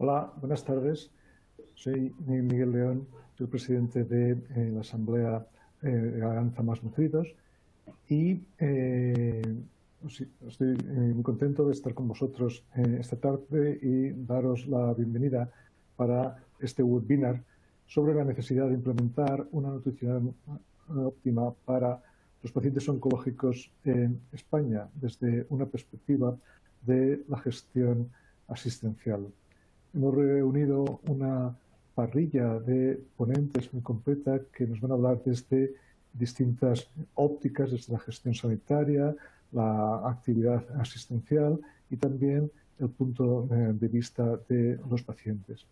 Hola, buenas tardes. Soy Miguel León, soy presidente de la Asamblea de Alianza Más Nutridos y estoy muy contento de estar con vosotros esta tarde y daros la bienvenida para este webinar sobre la necesidad de implementar una nutrición óptima para los pacientes oncológicos en España desde una perspectiva de la gestión asistencial. Hemos reunido una parrilla de ponentes muy completa que nos van a hablar desde distintas ópticas, desde la gestión sanitaria, la actividad asistencial y también el punto de vista de los pacientes.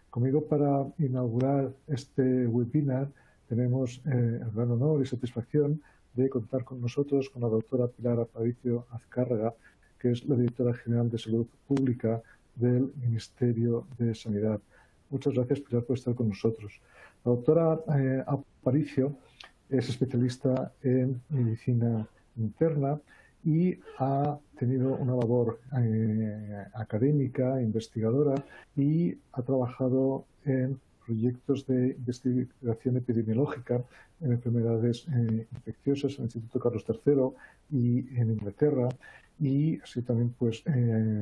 Conmigo para inaugurar este webinar tenemos el gran honor y satisfacción de contar con nosotros con la doctora Pilar Aparicio Azcárraga, que es la directora general de Salud Pública del Ministerio de Sanidad. Muchas gracias, Pilar, por estar con nosotros. La doctora Aparicio es especialista en medicina interna y ha tenido una labor académica, investigadora, y ha trabajado en proyectos de investigación epidemiológica en enfermedades infecciosas en el Instituto Carlos III y en Inglaterra, y así también pues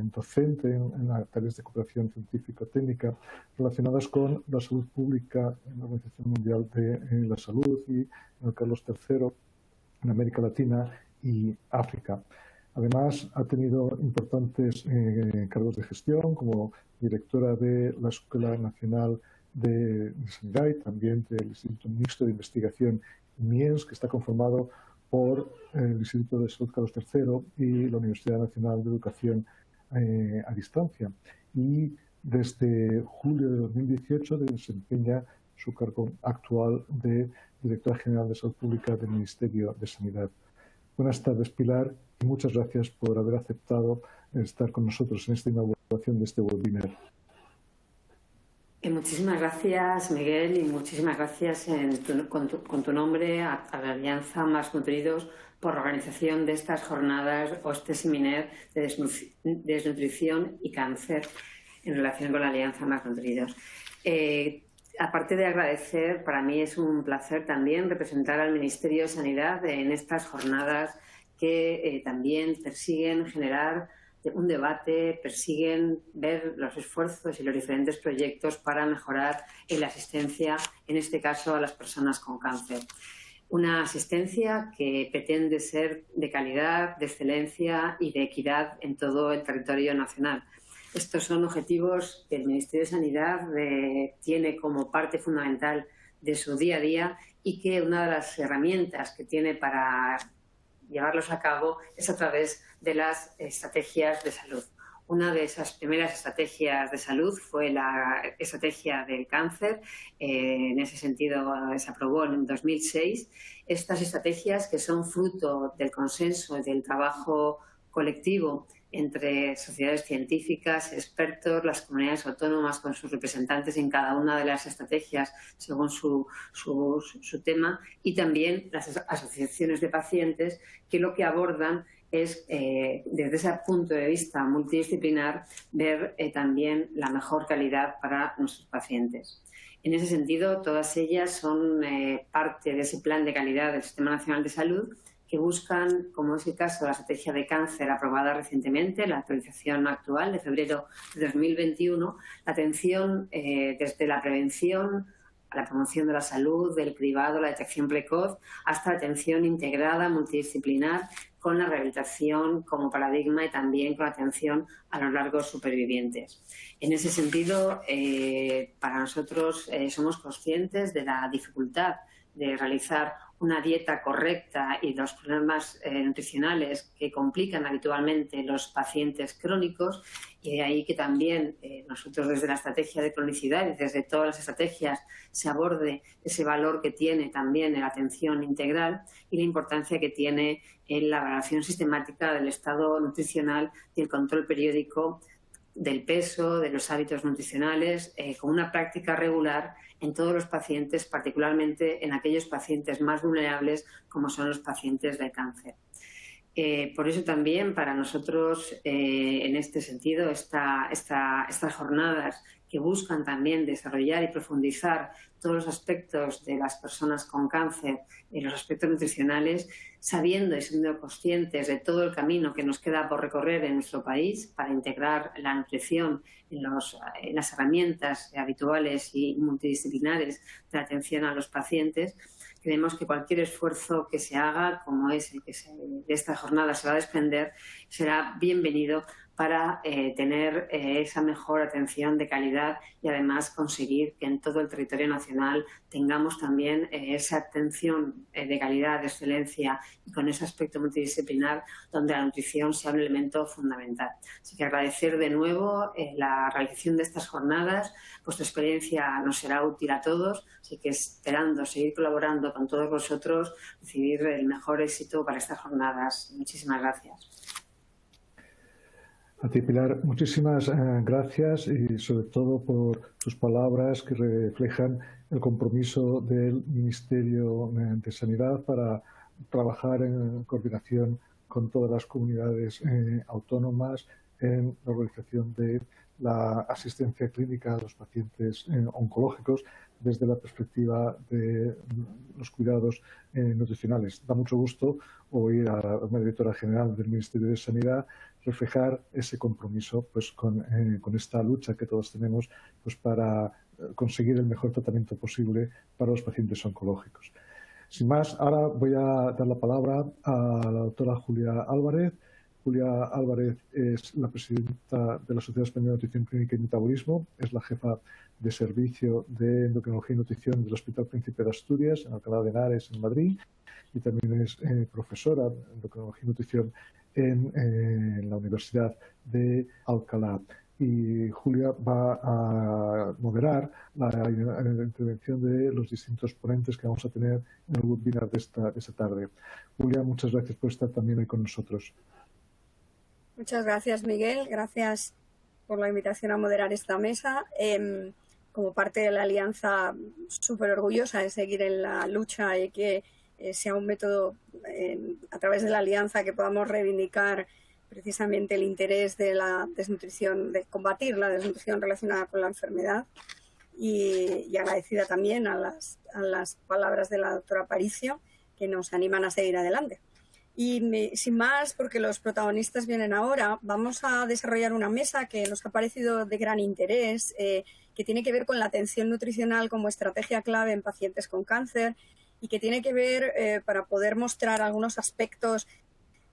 docente en las tareas de cooperación científico-técnica relacionadas con la salud pública en la Organización Mundial de la Salud y en el Carlos III en América Latina y África. Además, ha tenido importantes cargos de gestión como directora de la Escuela Nacional de Sanidad y también del Instituto Mixto de Investigación MIENS, que está conformado por el Instituto de Salud Carlos III y la Universidad Nacional de Educación a Distancia. Y desde julio de 2018 desempeña su cargo actual de Directora General de Salud Pública del Ministerio de Sanidad. Buenas tardes, Pilar, y muchas gracias por haber aceptado estar con nosotros en esta inauguración de este webinar. Muchísimas gracias, Miguel, y muchísimas gracias con tu nombre a la Alianza Más Nutridos por la organización de estas jornadas o este seminario de desnutrición y cáncer en relación con la Alianza Más Nutridos. Aparte de agradecer, para mí es un placer también representar al Ministerio de Sanidad en estas jornadas que también persiguen generar un debate, persiguen ver los esfuerzos y los diferentes proyectos para mejorar la asistencia, en este caso a las personas con cáncer. Una asistencia que pretende ser de calidad, de excelencia y de equidad en todo el territorio nacional. Estos son objetivos que el Ministerio de Sanidad tiene como parte fundamental de su día a día y que una de las herramientas que tiene para llevarlos a cabo es a través de las estrategias de salud. Una de esas primeras estrategias de salud fue la estrategia del cáncer. En ese sentido se aprobó en 2006. Estas estrategias, que son fruto del consenso y del trabajo colectivo entre sociedades científicas, expertos, las comunidades autónomas con sus representantes en cada una de las estrategias según su tema, y también las asociaciones de pacientes, que lo que abordan es, desde ese punto de vista multidisciplinar, ver también la mejor calidad para nuestros pacientes. En ese sentido, todas ellas son parte de ese plan de calidad del Sistema Nacional de Salud, que buscan, como es el caso de la estrategia de cáncer aprobada recientemente, la actualización actual de febrero de 2021, la atención desde la prevención a la promoción de la salud, del cribado, la detección precoz, hasta la atención integrada, multidisciplinar, con la rehabilitación como paradigma y también con la atención a los largos supervivientes. En ese sentido, para nosotros somos conscientes de la dificultad de realizar una dieta correcta y los problemas nutricionales que complican habitualmente los pacientes crónicos, y de ahí que también nosotros desde la estrategia de cronicidad y desde todas las estrategias se aborde ese valor que tiene también en la atención integral y la importancia que tiene en la evaluación sistemática del estado nutricional y el control periódico del peso, de los hábitos nutricionales, con una práctica regular en todos los pacientes, particularmente en aquellos pacientes más vulnerables como son los pacientes de cáncer. Por eso también para nosotros, en este sentido, estas jornadas que buscan también desarrollar y profundizar todos los aspectos de las personas con cáncer y los aspectos nutricionales, sabiendo y siendo conscientes de todo el camino que nos queda por recorrer en nuestro país para integrar la nutrición en las herramientas habituales y multidisciplinares de atención a los pacientes. Creemos que cualquier esfuerzo que se haga, como es el que de esta jornada se va a desprender, será bienvenido para tener esa mejor atención de calidad y además conseguir que en todo el territorio nacional tengamos también esa atención de calidad, de excelencia y con ese aspecto multidisciplinar donde la nutrición sea un elemento fundamental. Así que agradecer de nuevo la realización de estas jornadas. Vuestra experiencia nos será útil a todos, así que esperando seguir colaborando con todos vosotros, recibir el mejor éxito para estas jornadas. Muchísimas gracias. A ti, Pilar, muchísimas gracias y sobre todo por tus palabras que reflejan el compromiso del Ministerio de Sanidad para trabajar en coordinación con todas las comunidades autónomas en la organización de la asistencia clínica a los pacientes oncológicos desde la perspectiva de los cuidados nutricionales. Da mucho gusto oír a la directora general del Ministerio de Sanidad reflejar ese compromiso pues, con esta lucha que todos tenemos pues, para conseguir el mejor tratamiento posible para los pacientes oncológicos. Sin más, ahora voy a dar la palabra a la doctora Julia Álvarez. Julia Álvarez es la presidenta de la Sociedad Española de Nutrición Clínica y Metabolismo, es la jefa de servicio de endocrinología y nutrición del Hospital Príncipe de Asturias, en Alcalá de Henares, en Madrid, y también es profesora de endocrinología y nutrición en la Universidad de Alcalá. Y Julia va a moderar la intervención de los distintos ponentes que vamos a tener en el webinar de esta tarde. Julia, muchas gracias por estar también hoy con nosotros. Muchas gracias, Miguel. Gracias por la invitación a moderar esta mesa. Como parte de la Alianza, súper orgullosa de seguir en la lucha y que sea un método a través de la Alianza que podamos reivindicar precisamente el interés de la desnutrición, de combatir la desnutrición relacionada con la enfermedad y agradecida también a las palabras de la doctora Aparicio que nos animan a seguir adelante. Y sin más, porque los protagonistas vienen ahora, vamos a desarrollar una mesa que nos ha parecido de gran interés, que tiene que ver con la atención nutricional como estrategia clave en pacientes con cáncer y que tiene que ver para poder mostrar algunos aspectos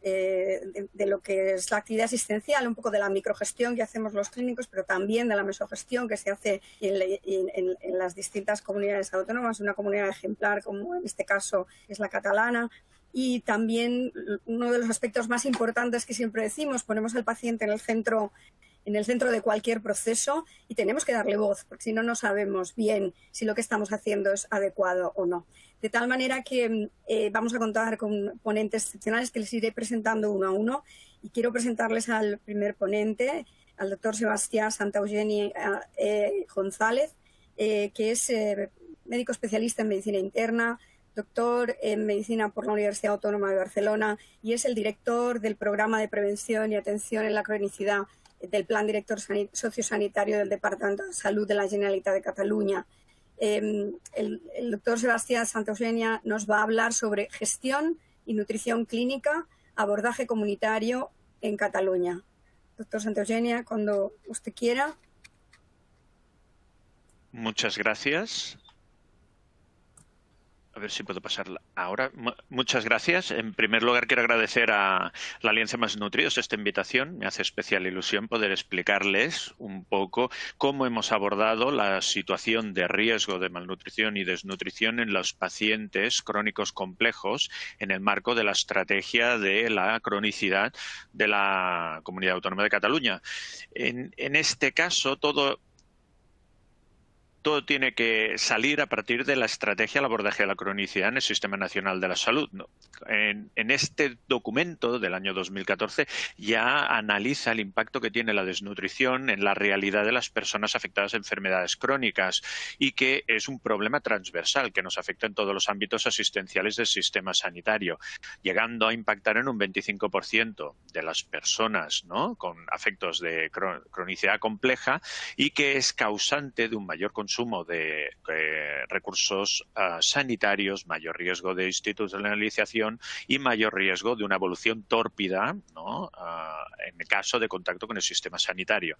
de lo que es la actividad asistencial, un poco de la microgestión que hacemos los clínicos, pero también de la mesogestión que se hace en las distintas comunidades autónomas, una comunidad ejemplar como en este caso es la catalana. Y también uno de los aspectos más importantes que siempre decimos, ponemos al paciente en el centro de cualquier proceso y tenemos que darle voz, porque si no, no sabemos bien si lo que estamos haciendo es adecuado o no. De tal manera que vamos a contar con ponentes excepcionales que les iré presentando uno a uno y quiero presentarles al primer ponente, al doctor Sebastián Santaeugeni González, que es médico especialista en medicina interna, doctor en Medicina por la Universidad Autónoma de Barcelona y es el director del Programa de Prevención y Atención en la Cronicidad del Plan Director Sociosanitario del Departamento de Salud de la Generalitat de Cataluña. El doctor Sebastián Santaeugeni nos va a hablar sobre gestión y nutrición clínica, abordaje comunitario en Cataluña. Doctor Santaeugeni, cuando usted quiera. Muchas gracias. A ver si puedo pasarla ahora. Muchas gracias. En primer lugar, quiero agradecer a la Alianza Más Nutridos esta invitación. Me hace especial ilusión poder explicarles un poco cómo hemos abordado la situación de riesgo de malnutrición y desnutrición en los pacientes crónicos complejos en el marco de la estrategia de la cronicidad de la Comunidad Autónoma de Cataluña. En este caso, todo todo tiene que salir a partir de la estrategia al abordaje de la cronicidad en el Sistema Nacional de la Salud, ¿no? En este documento del año 2014 ya analiza el impacto que tiene la desnutrición en la realidad de las personas afectadas de enfermedades crónicas y que es un problema transversal que nos afecta en todos los ámbitos asistenciales del sistema sanitario, llegando a impactar en un 25% de las personas, ¿no?, con afectos de cronicidad compleja, y que es causante de un mayor consumo de recursos sanitarios, mayor riesgo de institucionalización y mayor riesgo de una evolución tórpida, ¿no?, en el caso de contacto con el sistema sanitario.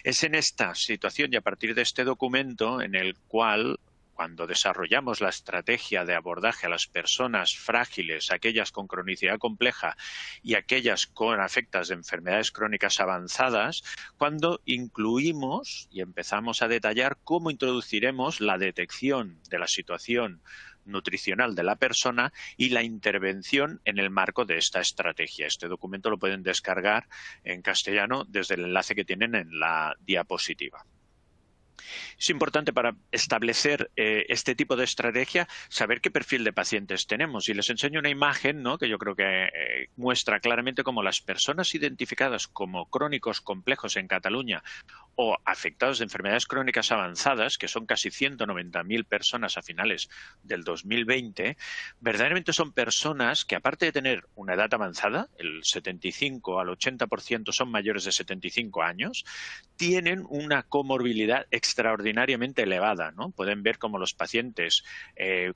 Es en esta situación y a partir de este documento en el cual, cuando desarrollamos la estrategia de abordaje a las personas frágiles, aquellas con cronicidad compleja y aquellas con afectas de enfermedades crónicas avanzadas, cuando incluimos y empezamos a detallar cómo introduciremos la detección de la situación nutricional de la persona y la intervención en el marco de esta estrategia. Este documento lo pueden descargar en castellano desde el enlace que tienen en la diapositiva. Es importante para establecer este tipo de estrategia saber qué perfil de pacientes tenemos. Y les enseño una imagen, ¿no?, que yo creo que muestra claramente cómo las personas identificadas como crónicos complejos en Cataluña o afectados de enfermedades crónicas avanzadas, que son casi 190.000 personas a finales del 2020, verdaderamente son personas que, aparte de tener una edad avanzada, el 75 al 80% son mayores de 75 años, tienen una comorbilidad extraordinariamente elevada, ¿no? Pueden ver cómo los pacientes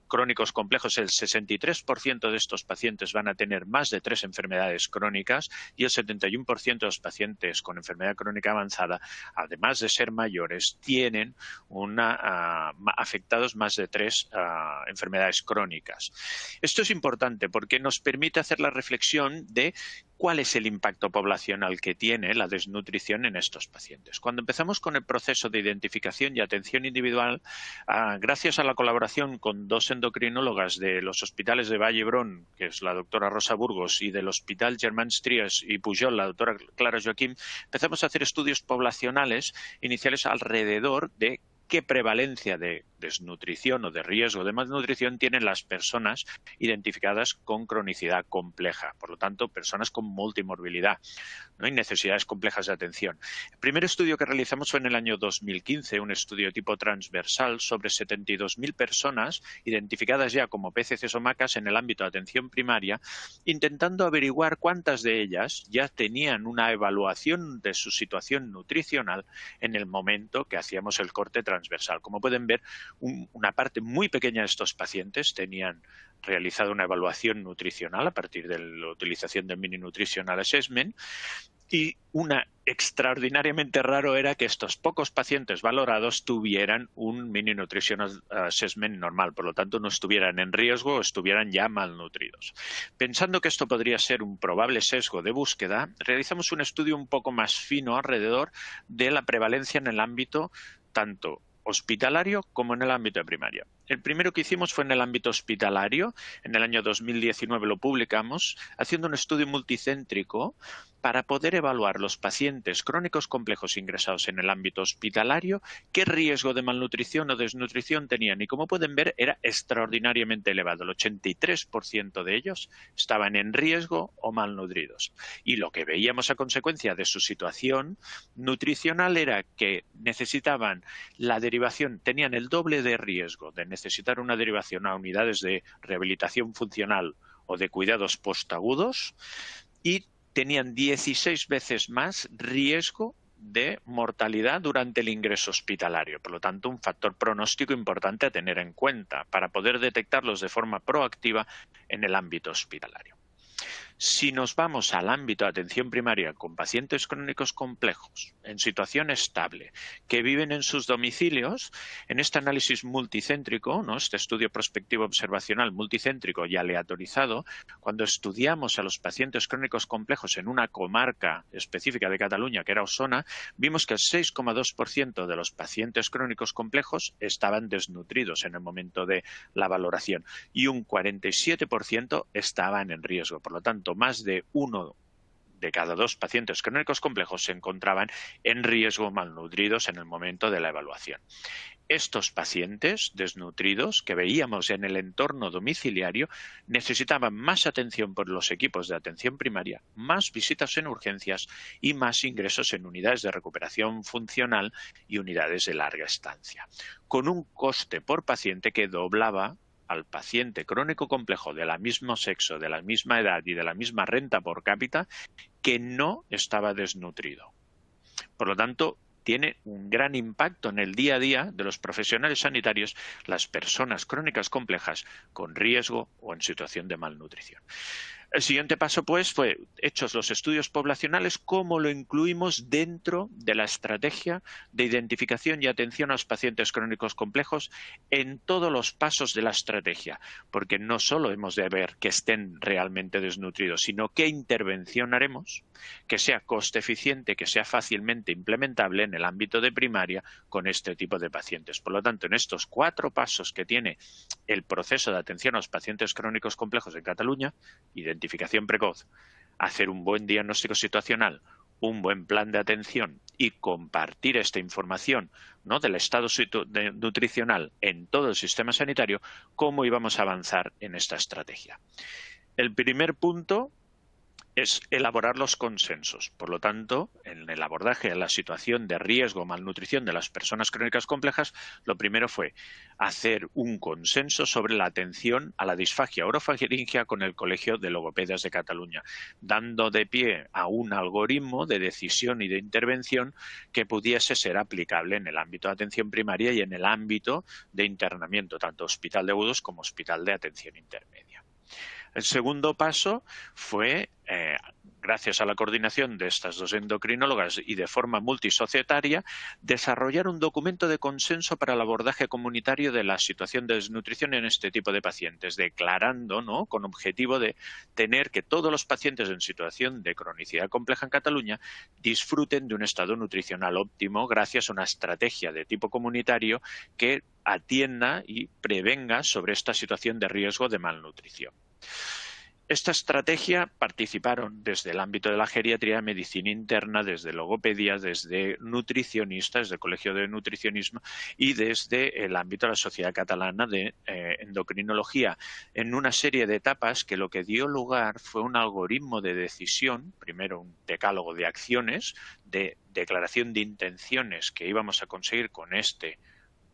crónicos complejos, el 63% de estos pacientes van a tener más de 3 enfermedades crónicas y el 71% de los pacientes con enfermedad crónica avanzada, además de ser mayores, tienen afectados más de 3 enfermedades crónicas. Esto es importante porque nos permite hacer la reflexión de cuál es el impacto poblacional que tiene la desnutrición en estos pacientes. Cuando empezamos con el proceso de identificación y atención individual, gracias a la colaboración con 2 endocrinólogas de los hospitales de Vall-d'Hebron, que es la doctora Rosa Burgos, y del Hospital Germans Trias y Pujol, la doctora Clara Joaquim, empezamos a hacer estudios poblacionales iniciales alrededor de qué prevalencia de desnutrición o de riesgo de malnutrición tienen las personas identificadas con cronicidad compleja, por lo tanto, personas con multimorbilidad, ¿no?, y necesidades complejas de atención. El primer estudio que realizamos fue en el año 2015, un estudio de tipo transversal sobre 72.000 personas identificadas ya como PCCs o MACAs en el ámbito de atención primaria, intentando averiguar cuántas de ellas ya tenían una evaluación de su situación nutricional en el momento que hacíamos el corte transversal. Como pueden ver, una parte muy pequeña de estos pacientes tenían realizado una evaluación nutricional a partir de la utilización del Mini Nutritional Assessment, y una extraordinariamente raro era que estos pocos pacientes valorados tuvieran un Mini Nutritional Assessment normal, por lo tanto no estuvieran en riesgo o estuvieran ya malnutridos. Pensando que esto podría ser un probable sesgo de búsqueda, realizamos un estudio un poco más fino alrededor de la prevalencia en el ámbito tanto hospitalario como en el ámbito de primaria. El primero que hicimos fue en el ámbito hospitalario. En el año 2019 lo publicamos, haciendo un estudio multicéntrico para poder evaluar los pacientes crónicos complejos ingresados en el ámbito hospitalario, qué riesgo de malnutrición o desnutrición tenían. Y como pueden ver, era extraordinariamente elevado. El 83% de ellos estaban en riesgo o malnutridos. Y lo que veíamos a consecuencia de su situación nutricional era que necesitaban la derivación, tenían el doble de riesgo de necesitar una derivación a unidades de rehabilitación funcional o de cuidados postagudos, y tenían 16 veces más riesgo de mortalidad durante el ingreso hospitalario. Por lo tanto, un factor pronóstico importante a tener en cuenta para poder detectarlos de forma proactiva en el ámbito hospitalario. Si nos vamos al ámbito de atención primaria con pacientes crónicos complejos, en situación estable, que viven en sus domicilios, en este análisis multicéntrico, ¿no?, este estudio prospectivo observacional multicéntrico y aleatorizado, cuando estudiamos a los pacientes crónicos complejos en una comarca específica de Cataluña, que era Osona, vimos que el 6,2% de los pacientes crónicos complejos estaban desnutridos en el momento de la valoración y un 47% estaban en riesgo. Por lo tanto, más de 1 de cada 2 pacientes crónicos complejos se encontraban en riesgo malnutridos en el momento de la evaluación. estos pacientes desnutridos que veíamos en el entorno domiciliario necesitaban más atención por los equipos de atención primaria, más visitas en urgencias y más ingresos en unidades de recuperación funcional y unidades de larga estancia, con un coste por paciente que doblaba al paciente crónico complejo de la mismo sexo, de la misma edad y de la misma renta por cápita que no estaba desnutrido. Por lo tanto, tiene un gran impacto en el día a día de los profesionales sanitarios, las personas crónicas complejas con riesgo o en situación de malnutrición. El siguiente paso, pues, fue, hechos los estudios poblacionales, cómo lo incluimos dentro de la estrategia de identificación y atención a los pacientes crónicos complejos en todos los pasos de la estrategia, porque no solo hemos de ver que estén realmente desnutridos, sino qué intervención haremos que sea coste eficiente, que sea fácilmente implementable en el ámbito de primaria con este tipo de pacientes. Por lo tanto, en estos 4 pasos que tiene el proceso de atención a los pacientes crónicos complejos en Cataluña, identificación precoz, hacer un buen diagnóstico situacional, un buen plan de atención y compartir esta información, ¿no?, del estado nutricional en todo el sistema sanitario, cómo íbamos a avanzar en esta estrategia. El primer punto es elaborar los consensos. Por lo tanto, en el abordaje de la situación de riesgo o malnutrición de las personas crónicas complejas, lo primero fue hacer un consenso sobre la atención a la disfagia orofaringia con el Colegio de Logopedias de Cataluña, dando de pie a un algoritmo de decisión y de intervención que pudiese ser aplicable en el ámbito de atención primaria y en el ámbito de internamiento, tanto hospital de agudos como hospital de atención intermedia. El segundo paso fue, gracias a la coordinación de estas 2 endocrinólogas y de forma multisocietaria, desarrollar un documento de consenso para el abordaje comunitario de la situación de desnutrición en este tipo de pacientes, declarando, ¿no?, con objetivo de tener que todos los pacientes en situación de cronicidad compleja en Cataluña disfruten de un estado nutricional óptimo gracias a una estrategia de tipo comunitario que atienda y prevenga sobre esta situación de riesgo de malnutrición. Esta estrategia participaron desde el ámbito de la geriatría, medicina interna, desde logopedia, desde nutricionistas, desde el Colegio de Nutricionismo y desde el ámbito de la Sociedad Catalana de Endocrinología, en una serie de etapas que lo que dio lugar fue un algoritmo de decisión, primero un decálogo de acciones, de declaración de intenciones que íbamos a conseguir con este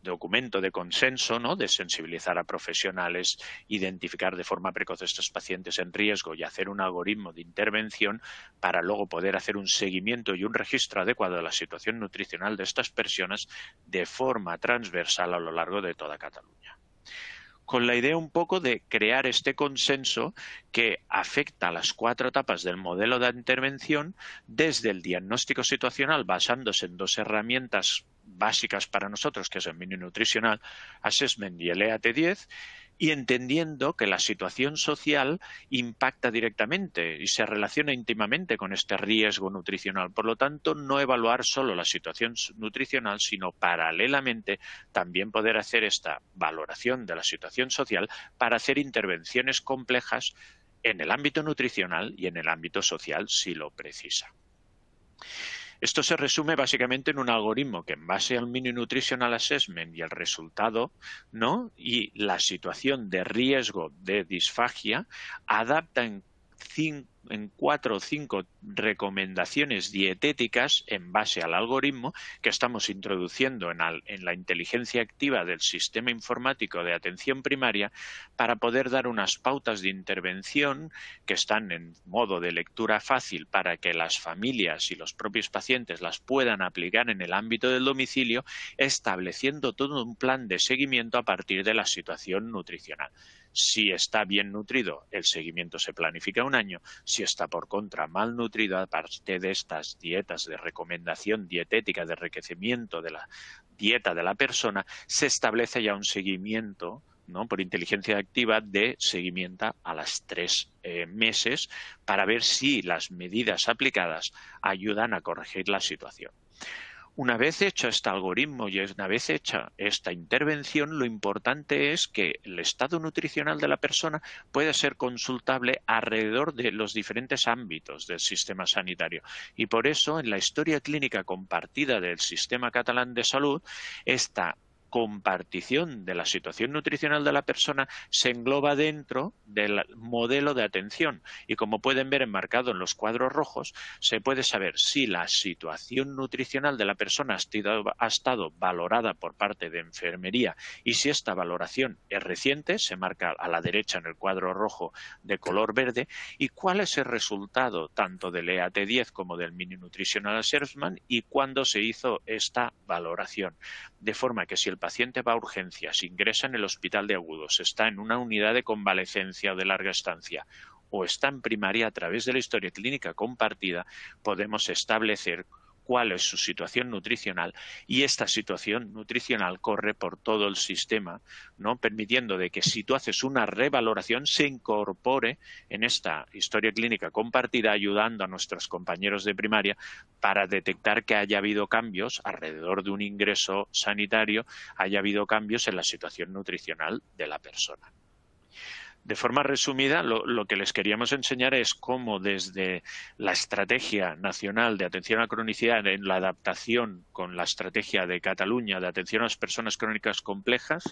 documento de consenso, ¿no?, de sensibilizar a profesionales, identificar de forma precoz a estos pacientes en riesgo y hacer un algoritmo de intervención para luego poder hacer un seguimiento y un registro adecuado de la situación nutricional de estas personas de forma transversal a lo largo de toda Cataluña, con la idea un poco de crear este consenso que afecta a las 4 etapas del modelo de intervención, desde el diagnóstico situacional basándose en 2 herramientas básicas para nosotros, que es el mini nutricional assessment y el EAT10, y entendiendo que la situación social impacta directamente y se relaciona íntimamente con este riesgo nutricional. Por lo tanto, no evaluar solo la situación nutricional, sino paralelamente también poder hacer esta valoración de la situación social para hacer intervenciones complejas en el ámbito nutricional y en el ámbito social si lo precisa. Esto se resume básicamente en un algoritmo que, en base al Mini Nutritional Assessment y el resultado, ¿no?, y la situación de riesgo de disfagia, adapta en 4 o 5 recomendaciones dietéticas en base al algoritmo que estamos introduciendo en la inteligencia activa del sistema informático de atención primaria para poder dar unas pautas de intervención que están en modo de lectura fácil para que las familias y los propios pacientes las puedan aplicar en el ámbito del domicilio, estableciendo todo un plan de seguimiento a partir de la situación nutricional. Si está bien nutrido, el seguimiento se planifica 1 año. Si está, por contra, mal nutrido, aparte de estas dietas de recomendación dietética, de enriquecimiento de la dieta de la persona, se establece ya un seguimiento, ¿no?, por inteligencia activa, de seguimiento a las 3 meses para ver si las medidas aplicadas ayudan a corregir la situación. Una vez hecho este algoritmo y una vez hecha esta intervención, lo importante es que el estado nutricional de la persona pueda ser consultable alrededor de los diferentes ámbitos del sistema sanitario. Y por eso, en la historia clínica compartida del Sistema Catalán de Salud, esta compartición de la situación nutricional de la persona se engloba dentro del modelo de atención. Y como pueden ver enmarcado en los cuadros rojos, se puede saber si la situación nutricional de la persona ha estado valorada por parte de enfermería y si esta valoración es reciente, se marca a la derecha en el cuadro rojo de color verde, y cuál es el resultado tanto del EAT10 como del Mini Nutritional Assessment y cuándo se hizo esta valoración. De forma que si el paciente va a urgencias, ingresa en el hospital de agudos, está en una unidad de convalecencia o de larga estancia o está en primaria, a través de la historia clínica compartida, podemos establecer cuál es su situación nutricional, y esta situación nutricional corre por todo el sistema, ¿no? Permitiendo de que si tú haces una revaloración se incorpore en esta historia clínica compartida, ayudando a nuestros compañeros de primaria para detectar que haya habido cambios alrededor de un ingreso sanitario, haya habido cambios en la situación nutricional de la persona. De forma resumida, lo que les queríamos enseñar es cómo desde la Estrategia Nacional de Atención a la Cronicidad, en la adaptación con la Estrategia de Cataluña de Atención a las Personas Crónicas Complejas,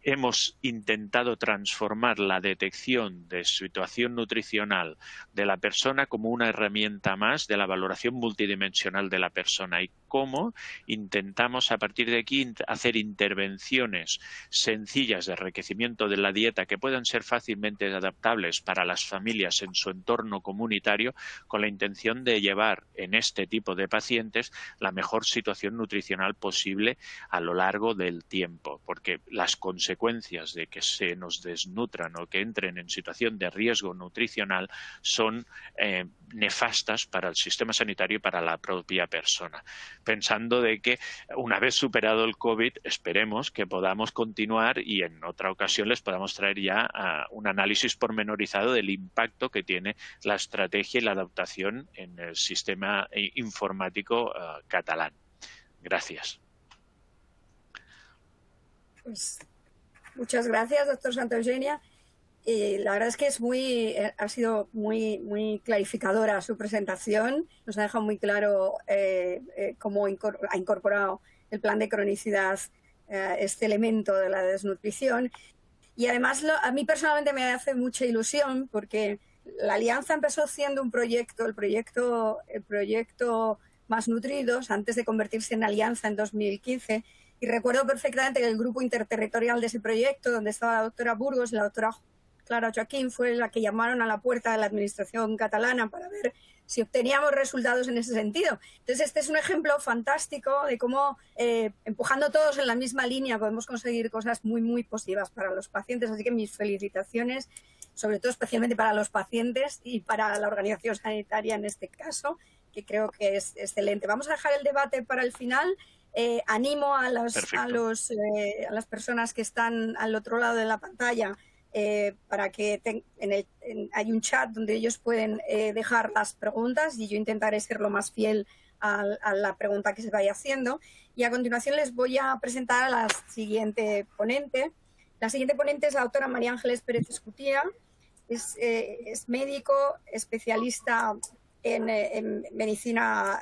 hemos intentado transformar la detección de situación nutricional de la persona como una herramienta más de la valoración multidimensional de la persona, y cómo intentamos a partir de aquí hacer intervenciones sencillas de enriquecimiento de la dieta que puedan ser fácilmente adaptables para las familias en su entorno comunitario, con la intención de llevar en este tipo de pacientes la mejor situación nutricional posible a lo largo del tiempo, porque las consecuencias de que se nos desnutran o que entren en situación de riesgo nutricional son nefastas para el sistema sanitario y para la propia persona. Pensando de que una vez superado el COVID, esperemos que podamos continuar y en otra ocasión les podamos traer ya un análisis pormenorizado del impacto que tiene la estrategia y la adaptación en el sistema informático catalán. Gracias. Pues muchas gracias, doctor Santaeugenia. La verdad es que ha sido muy clarificadora su presentación. Nos ha dejado muy claro cómo ha incorporado el plan de cronicidad este elemento de la desnutrición. Y además a mí personalmente me hace mucha ilusión porque la Alianza empezó siendo un proyecto, el proyecto Más Nutridos, antes de convertirse en Alianza en 2015. Y recuerdo perfectamente que el grupo interterritorial de ese proyecto, donde estaba la doctora Burgos y la doctora Clara Joaquín, fue la que llamaron a la puerta de la administración catalana para ver si obteníamos resultados en ese sentido. Entonces, este es un ejemplo fantástico de cómo, empujando todos en la misma línea, podemos conseguir cosas muy positivas para los pacientes. Así que mis felicitaciones, sobre todo especialmente para los pacientes y para la organización sanitaria en este caso, que creo que es excelente. Vamos a dejar el debate para el final. Animo a las personas que están al otro lado de la pantalla para que hay un chat donde ellos pueden dejar las preguntas y yo intentaré ser lo más fiel a la pregunta que se vaya haciendo. Y a continuación les voy a presentar a la siguiente ponente. La siguiente ponente es la doctora María Ángeles Pérez Escutía. Es médico, especialista en medicina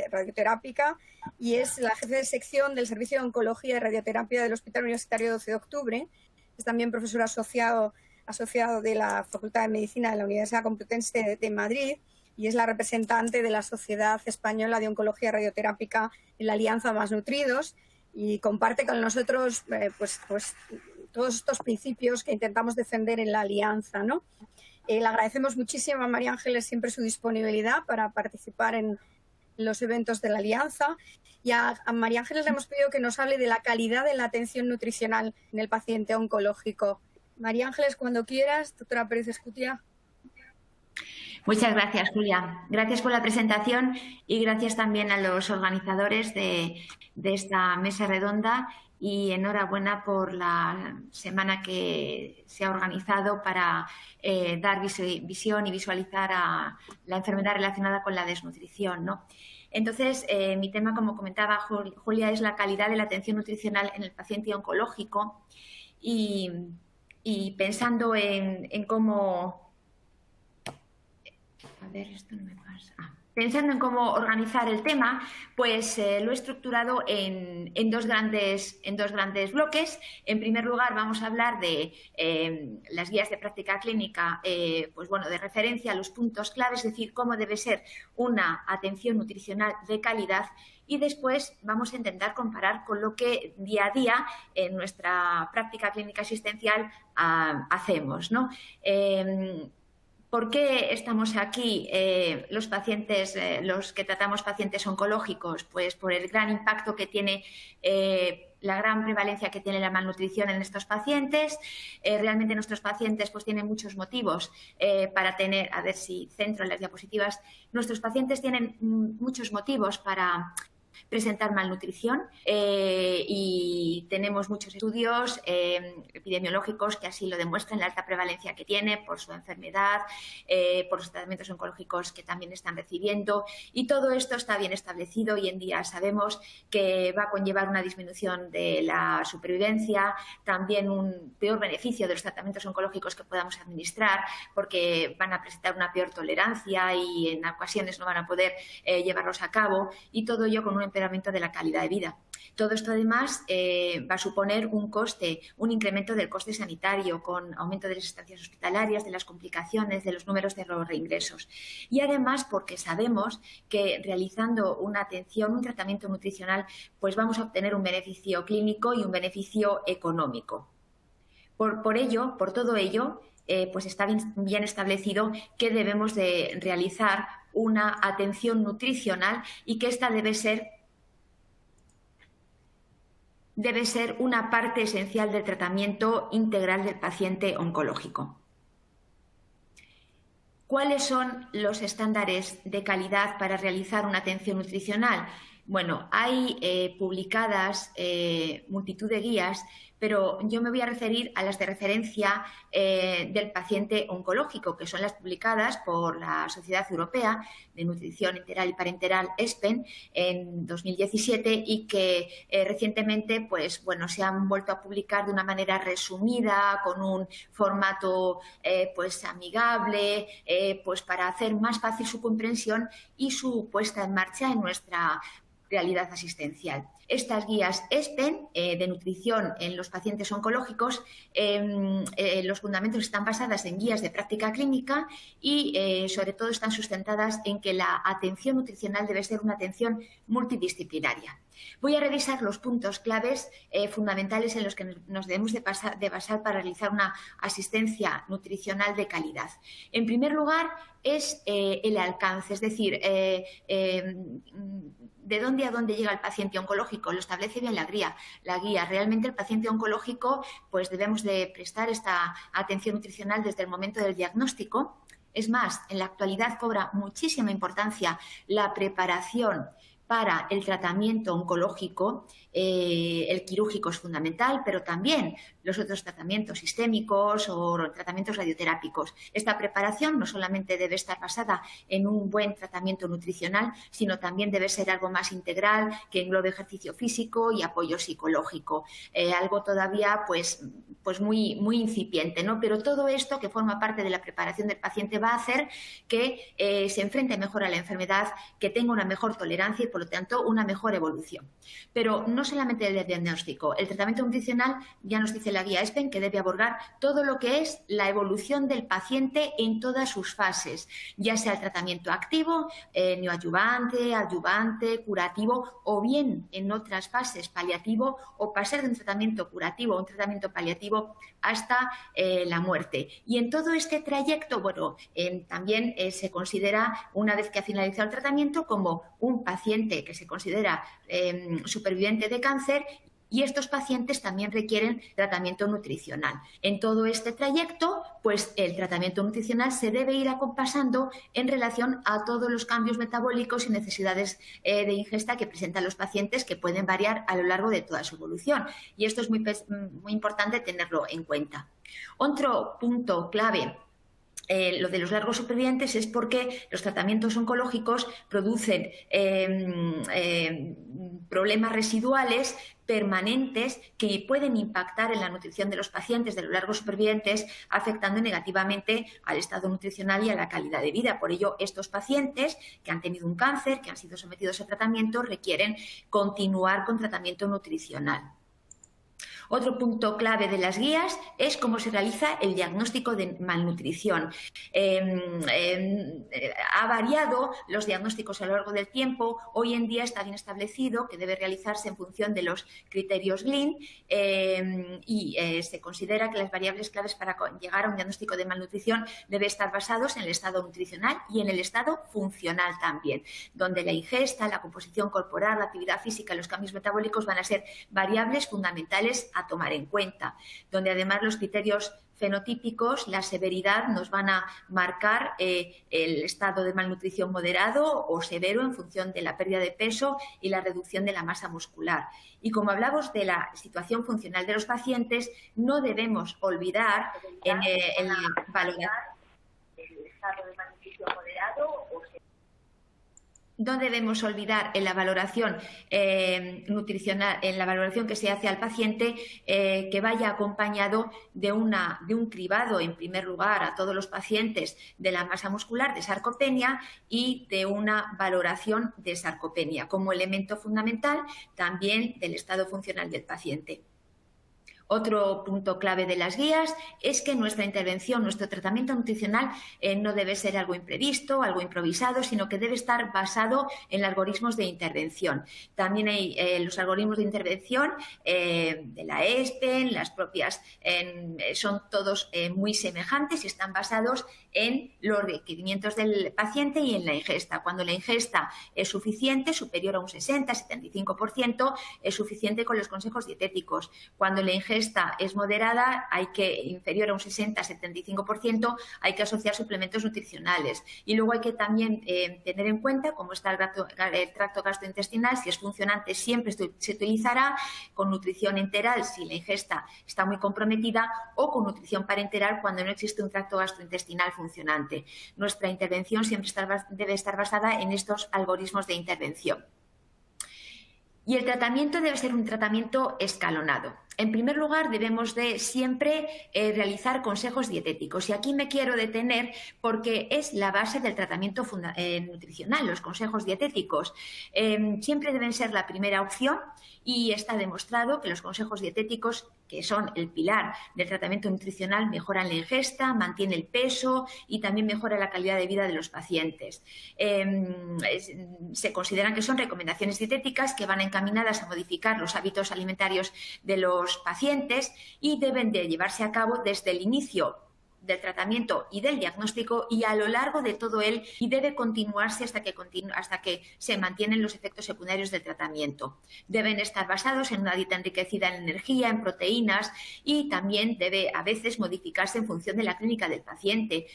radioterápica y es la jefe de sección del Servicio de Oncología y Radioterapia del Hospital Universitario 12 de Octubre. Es también profesor asociado de la Facultad de Medicina de la Universidad Complutense de Madrid y es la representante de la Sociedad Española de Oncología Radioterápica en la Alianza Más Nutridos y comparte con nosotros pues todos estos principios que intentamos defender en la Alianza, ¿no? Le agradecemos muchísimo a María Ángeles siempre su disponibilidad para participar en los eventos de la Alianza. Y a María Ángeles le hemos pedido que nos hable de la calidad de la atención nutricional en el paciente oncológico. María Ángeles, cuando quieras, doctora Pérez Escutía. Muchas gracias, Julia. Gracias por la presentación y gracias también a los organizadores de esta mesa redonda y enhorabuena por la semana que se ha organizado para dar visión y visualizar a la enfermedad relacionada con la desnutrición, ¿no? Entonces, mi tema, como comentaba Julia, es la calidad de la atención nutricional en el paciente oncológico y pensando en cómo... A ver, esto no me pasa. pensando en cómo organizar el tema, pues lo he estructurado en dos grandes bloques. En primer lugar, vamos a hablar de las guías de práctica clínica, pues bueno, de referencia a los puntos claves, es decir, cómo debe ser una atención nutricional de calidad. Y después vamos a intentar comparar con lo que día a día en nuestra práctica clínica asistencial hacemos, ¿no? ¿Por qué estamos aquí los pacientes, los que tratamos pacientes oncológicos? Pues por el gran impacto que tiene, la gran prevalencia que tiene la malnutrición en estos pacientes. Realmente nuestros pacientes pues tienen muchos motivos para tener, a ver si centro en las diapositivas, nuestros pacientes tienen muchos motivos para presentar malnutrición y tenemos muchos estudios epidemiológicos que así lo demuestran, la alta prevalencia que tiene por su enfermedad, por los tratamientos oncológicos que también están recibiendo, y todo esto está bien establecido. Hoy en día sabemos que va a conllevar una disminución de la supervivencia, también un peor beneficio de los tratamientos oncológicos que podamos administrar, porque van a presentar una peor tolerancia y en ocasiones no van a poder llevarlos a cabo, y todo ello con un empeoramiento de la calidad de vida. Todo esto además va a suponer un coste, un incremento del coste sanitario con aumento de las estancias hospitalarias, de las complicaciones, de los números de los reingresos. Y además porque sabemos que realizando una atención, un tratamiento nutricional, pues vamos a obtener un beneficio clínico y un beneficio económico. Por todo ello, pues está bien establecido que debemos de realizar una atención nutricional y que esta debe ser una parte esencial del tratamiento integral del paciente oncológico. ¿Cuáles son los estándares de calidad para realizar una atención nutricional? Bueno, hay publicadas multitud de guías, pero yo me voy a referir a las de referencia del paciente oncológico, que son las publicadas por la Sociedad Europea de Nutrición Enteral y Parenteral, ESPEN, en 2017, y que recientemente pues, bueno, se han vuelto a publicar de una manera resumida, con un formato pues, amigable, pues, para hacer más fácil su comprensión y su puesta en marcha en nuestra realidad asistencial. Estas guías ESPEN de nutrición en los pacientes oncológicos, los fundamentos están basadas en guías de práctica clínica y sobre todo están sustentadas en que la atención nutricional debe ser una atención multidisciplinaria. Voy a revisar los puntos claves fundamentales en los que nos debemos de basar para realizar una asistencia nutricional de calidad. En primer lugar, es el alcance, es decir, de dónde a dónde llega el paciente oncológico. Lo establece bien la guía. Realmente el paciente oncológico, pues debemos de prestar esta atención nutricional desde el momento del diagnóstico. Es más, en la actualidad cobra muchísima importancia la preparación para el tratamiento oncológico. El quirúrgico es fundamental, pero también los otros tratamientos sistémicos o tratamientos radioterápicos. Esta preparación no solamente debe estar basada en un buen tratamiento nutricional, sino también debe ser algo más integral, que englobe ejercicio físico y apoyo psicológico. Algo todavía pues muy incipiente, ¿no? Pero todo esto, que forma parte de la preparación del paciente, va a hacer que se enfrente mejor a la enfermedad, que tenga una mejor tolerancia y, por lo tanto, una mejor evolución. Pero no solamente el diagnóstico. El tratamiento nutricional, ya nos dice la guía ESPEN, que debe abordar todo lo que es la evolución del paciente en todas sus fases, ya sea el tratamiento activo, neoadyuvante, adyuvante, curativo, o bien en otras fases paliativo, o pasar de un tratamiento curativo a un tratamiento paliativo hasta la muerte. Y en todo este trayecto, bueno, también se considera, una vez que ha finalizado el tratamiento, como un paciente que se considera superviviente de cáncer, y estos pacientes también requieren tratamiento nutricional. En todo este trayecto, pues el tratamiento nutricional se debe ir acompasando en relación a todos los cambios metabólicos y necesidades de ingesta que presentan los pacientes, que pueden variar a lo largo de toda su evolución. Y esto es muy importante tenerlo en cuenta. Otro punto clave lo de los largos supervivientes es porque los tratamientos oncológicos producen problemas residuales permanentes que pueden impactar en la nutrición de los pacientes de los largos supervivientes, afectando negativamente al estado nutricional y a la calidad de vida. Por ello, estos pacientes que han tenido un cáncer, que han sido sometidos a tratamiento, requieren continuar con tratamiento nutricional. Otro punto clave de las guías es cómo se realiza el diagnóstico de malnutrición. Ha variado los diagnósticos a lo largo del tiempo. Hoy en día está bien establecido que debe realizarse en función de los criterios Glean y se considera que las variables claves para llegar a un diagnóstico de malnutrición deben estar basados en el estado nutricional y en el estado funcional también, donde la ingesta, la composición corporal, la actividad física y los cambios metabólicos van a ser variables fundamentales a tomar en cuenta, donde además los criterios fenotípicos, la severidad, nos van a marcar el estado de malnutrición moderado o severo en función de la pérdida de peso y la reducción de la masa muscular. Y como hablamos de la situación funcional de los pacientes, no debemos olvidar en valorar el estado de malnutrición moderado o severo. No debemos olvidar en la valoración nutricional, en la valoración que se hace al paciente, que vaya acompañado de un cribado, en primer lugar, a todos los pacientes de la masa muscular de sarcopenia y de una valoración de sarcopenia como elemento fundamental también del estado funcional del paciente. Otro punto clave de las guías es que nuestra intervención, nuestro tratamiento nutricional no debe ser algo imprevisto, algo improvisado, sino que debe estar basado en algoritmos de intervención. También hay los algoritmos de intervención de la ESPEN, las propias, son todos muy semejantes y están basados en los requerimientos del paciente y en la ingesta. Cuando la ingesta es suficiente, superior a un 60-75%, es suficiente con los consejos dietéticos. Cuando la ingesta es moderada, inferior a un 60-75%, hay que asociar suplementos nutricionales. Y luego hay que también tener en cuenta cómo está el tracto gastrointestinal. Si es funcionante, siempre se utilizará con nutrición enteral si la ingesta está muy comprometida, o con nutrición parenteral cuando no existe un tracto gastrointestinal funcionante. Nuestra intervención siempre debe estar basada en estos algoritmos de intervención. Y el tratamiento debe ser un tratamiento escalonado. En primer lugar, debemos de siempre realizar consejos dietéticos. Y aquí me quiero detener porque es la base del tratamiento nutricional, los consejos dietéticos. Siempre deben ser la primera opción y está demostrado que los consejos dietéticos, que son el pilar del tratamiento nutricional, mejoran la ingesta, mantienen el peso y también mejora la calidad de vida de los pacientes. Se consideran que son recomendaciones dietéticas que van encaminadas a modificar los hábitos alimentarios de los pacientes y deben de llevarse a cabo desde el inicio del tratamiento y del diagnóstico y a lo largo de todo él, y debe continuarse hasta que se mantienen los efectos secundarios del tratamiento. Deben estar basados en una dieta enriquecida en energía, en proteínas, y también debe a veces modificarse en función de la clínica del paciente,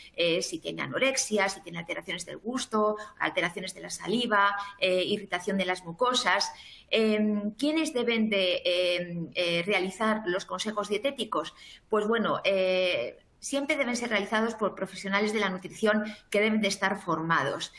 si tiene anorexia, si tiene alteraciones del gusto, alteraciones de la saliva, irritación de las mucosas. ¿Quiénes deben de realizar los consejos dietéticos? Pues bueno, siempre deben ser realizados por profesionales de la nutrición que deben de estar formados.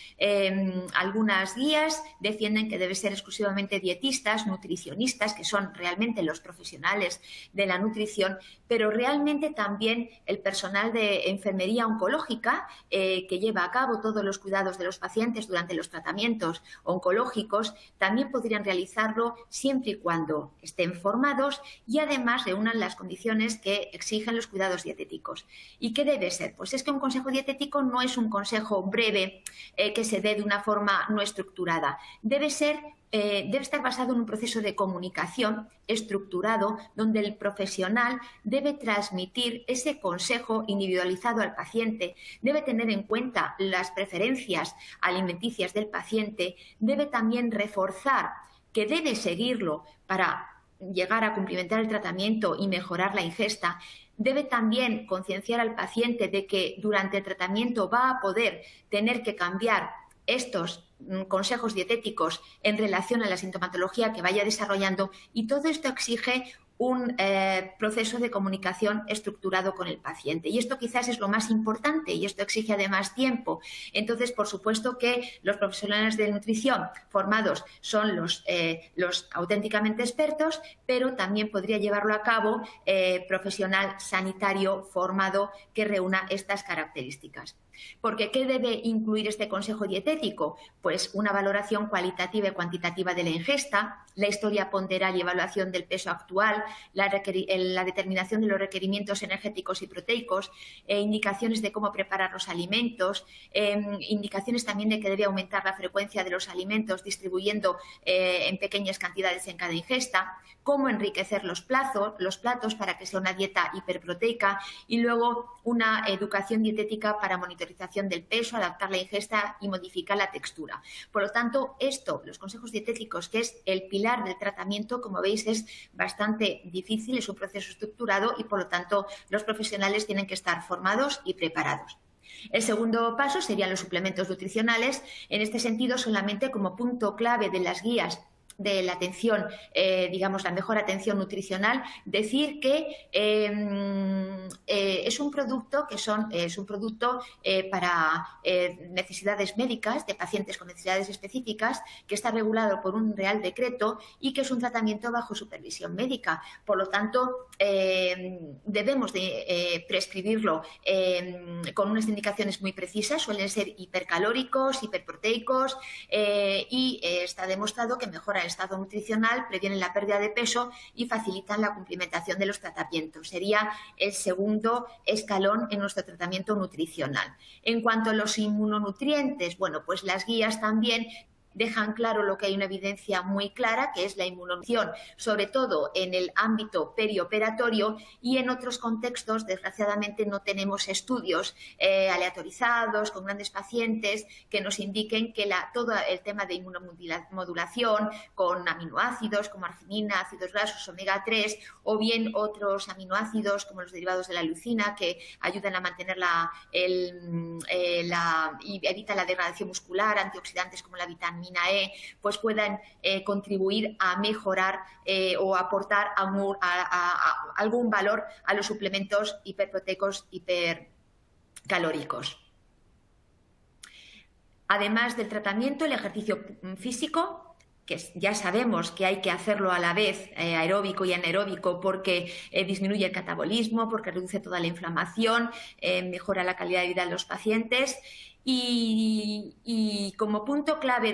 Algunas guías defienden que deben ser exclusivamente dietistas, nutricionistas, que son realmente los profesionales de la nutrición, pero realmente también el personal de enfermería oncológica que lleva a cabo todos los cuidados de los pacientes durante los tratamientos oncológicos también podrían realizarlo siempre y cuando estén formados y además reúnan las condiciones que exigen los cuidados dietéticos. ¿Y qué debe ser? Pues es que un consejo dietético no es un consejo breve que se dé de una forma no estructurada. Debe estar basado en un proceso de comunicación estructurado donde el profesional debe transmitir ese consejo individualizado al paciente, debe tener en cuenta las preferencias alimenticias del paciente, debe también reforzar que debe seguirlo para llegar a cumplimentar el tratamiento y mejorar la ingesta. Debe también concienciar al paciente de que durante el tratamiento va a poder tener que cambiar estos consejos dietéticos en relación a la sintomatología que vaya desarrollando, y todo esto exige un proceso de comunicación estructurado con el paciente. Y esto quizás es lo más importante y esto exige además tiempo. Entonces, por supuesto que los profesionales de nutrición formados son los auténticamente expertos, pero también podría llevarlo a cabo profesional sanitario formado que reúna estas características. Porque, ¿qué debe incluir este consejo dietético? Pues una valoración cualitativa y cuantitativa de la ingesta, la historia ponderal y evaluación del peso actual, la determinación de los requerimientos energéticos y proteicos, indicaciones de cómo preparar los alimentos, indicaciones también de que debe aumentar la frecuencia de los alimentos distribuyendo en pequeñas cantidades en cada ingesta, cómo enriquecer los platos para que sea una dieta hiperproteica y luego una educación dietética para monitorización del peso, adaptar la ingesta y modificar la textura. Por lo tanto, los consejos dietéticos, que es el pilar del tratamiento, como veis, es bastante difícil, es un proceso estructurado y, por lo tanto, los profesionales tienen que estar formados y preparados. El segundo paso serían los suplementos nutricionales. En este sentido, solamente como punto clave de las guías de la atención, digamos, la mejor atención nutricional, decir que es un producto para necesidades médicas de pacientes con necesidades específicas, que está regulado por un Real Decreto y que es un tratamiento bajo supervisión médica. Por lo tanto, debemos de prescribirlo con unas indicaciones muy precisas, suelen ser hipercalóricos, hiperproteicos y está demostrado que mejora el estado nutricional, previenen la pérdida de peso y facilitan la cumplimentación de los tratamientos. Sería el segundo escalón en nuestro tratamiento nutricional. En cuanto a los inmunonutrientes, bueno, pues las guías también dejan claro lo que hay una evidencia muy clara, que es la inmunonutrición, sobre todo en el ámbito perioperatorio, y en otros contextos, desgraciadamente, no tenemos estudios aleatorizados con grandes pacientes que nos indiquen que todo el tema de inmunomodulación con aminoácidos como arginina, ácidos grasos, omega 3 o bien otros aminoácidos como los derivados de la leucina que ayudan a mantener y evitan la degradación muscular, antioxidantes como la vitamina E, pues puedan contribuir a mejorar o aportar algún valor a los suplementos hiperproteicos, hipercalóricos. Además del tratamiento, el ejercicio físico, que ya sabemos que hay que hacerlo a la vez aeróbico y anaeróbico porque disminuye el catabolismo, porque reduce toda la inflamación, mejora la calidad de vida de los pacientes. Y como punto clave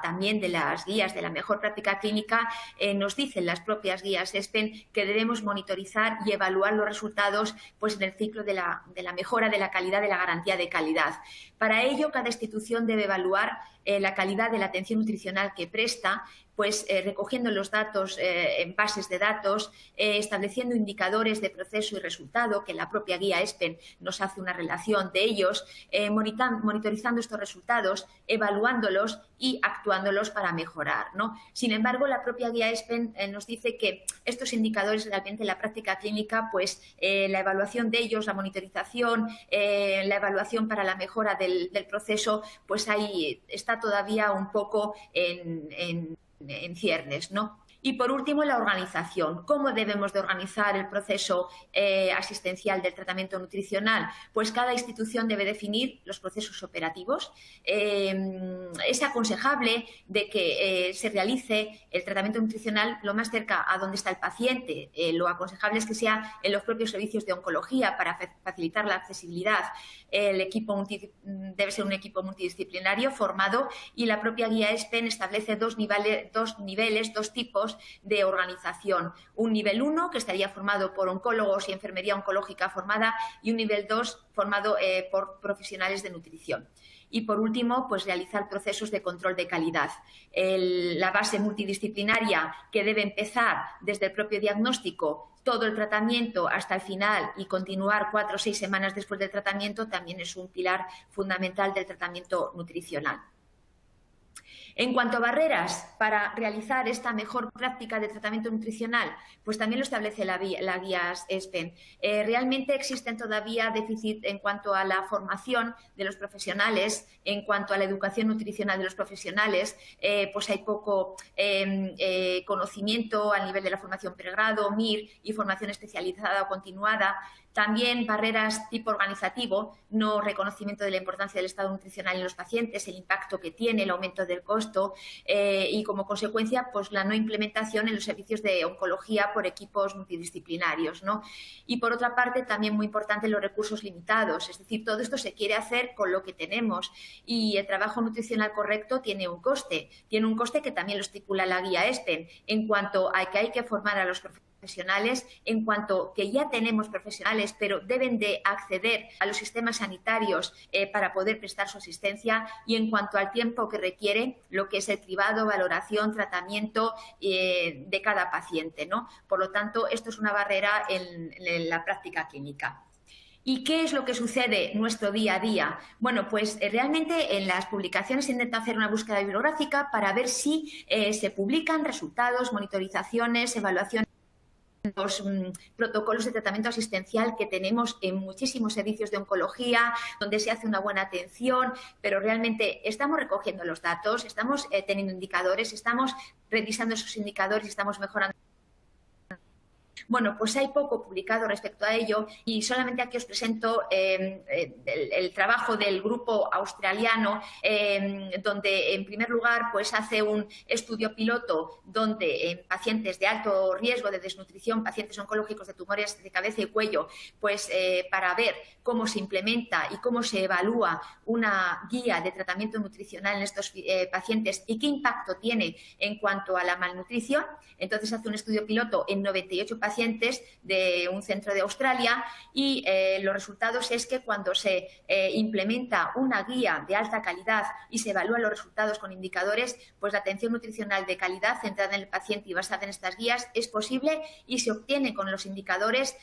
también de las guías de la mejor práctica clínica, nos dicen las propias guías ESPEN que debemos monitorizar y evaluar los resultados pues, en el ciclo de la mejora de la calidad, de la garantía de calidad. Para ello, cada institución debe evaluar la calidad de la atención nutricional que presta, pues recogiendo los datos en bases de datos, estableciendo indicadores de proceso y resultado, que la propia guía ESPEN nos hace una relación de ellos, monitorizando estos resultados, evaluándolos y actuándolos para mejorar, ¿no? Sin embargo, la propia guía ESPEN nos dice que estos indicadores realmente en la práctica clínica, pues la evaluación de ellos, la monitorización, la evaluación para la mejora del proceso, pues ahí está todavía un poco en ciernes, ¿no? Y por último, la organización. ¿Cómo debemos de organizar el proceso asistencial del tratamiento nutricional? Pues cada institución debe definir los procesos operativos. Es aconsejable de que se realice el tratamiento nutricional lo más cerca a donde está el paciente. Lo aconsejable es que sea en los propios servicios de oncología para facilitar la accesibilidad. El equipo debe ser un equipo multidisciplinario formado y la propia guía ESPEN establece dos tipos de organización. Un nivel 1 que estaría formado por oncólogos y enfermería oncológica formada y un nivel 2 formado por profesionales de nutrición. Y por último, pues realizar procesos de control de calidad. La base multidisciplinaria que debe empezar desde el propio diagnóstico, todo el tratamiento hasta el final y continuar 4 o 6 semanas después del tratamiento también es un pilar fundamental del tratamiento nutricional. En cuanto a barreras para realizar esta mejor práctica de tratamiento nutricional, pues también lo establece la guía ESPEN. Realmente existen todavía déficit en cuanto a la formación de los profesionales, en cuanto a la educación nutricional de los profesionales, pues hay poco conocimiento a nivel de la formación pregrado, MIR y formación especializada o continuada. También barreras tipo organizativo, no reconocimiento de la importancia del estado nutricional en los pacientes, el impacto que tiene, el aumento del costo y como consecuencia pues la no implementación en los servicios de oncología por equipos multidisciplinarios, ¿no? Y por otra parte también muy importante los recursos limitados, es decir, todo esto se quiere hacer con lo que tenemos y el trabajo nutricional correcto tiene un coste que también lo estipula la guía ESPEN en cuanto a que hay que formar a los profesionales, en cuanto que ya tenemos profesionales, pero deben de acceder a los sistemas sanitarios para poder prestar su asistencia y en cuanto al tiempo que requiere lo que es el cribado, valoración, tratamiento de cada paciente, ¿no? Por lo tanto, esto es una barrera en la práctica clínica. ¿Y qué es lo que sucede en nuestro día a día? Bueno, pues realmente en las publicaciones se intenta hacer una búsqueda bibliográfica para ver si se publican resultados, monitorizaciones, evaluaciones, los protocolos de tratamiento asistencial que tenemos en muchísimos servicios de oncología, donde se hace una buena atención, pero realmente estamos recogiendo los datos, estamos teniendo indicadores, estamos revisando esos indicadores y estamos mejorando. Bueno, pues hay poco publicado respecto a ello y solamente aquí os presento el trabajo del grupo australiano donde en primer lugar pues hace un estudio piloto donde en pacientes de alto riesgo de desnutrición, pacientes oncológicos de tumores de cabeza y cuello, pues para ver cómo se implementa y cómo se evalúa una guía de tratamiento nutricional en estos pacientes y qué impacto tiene en cuanto a la malnutrición. Entonces hace un estudio piloto en 98 pacientes de un centro de Australia y los resultados es que cuando se implementa una guía de alta calidad y se evalúan los resultados con indicadores, pues la atención nutricional de calidad centrada en el paciente y basada en estas guías es posible y se obtiene con los indicadores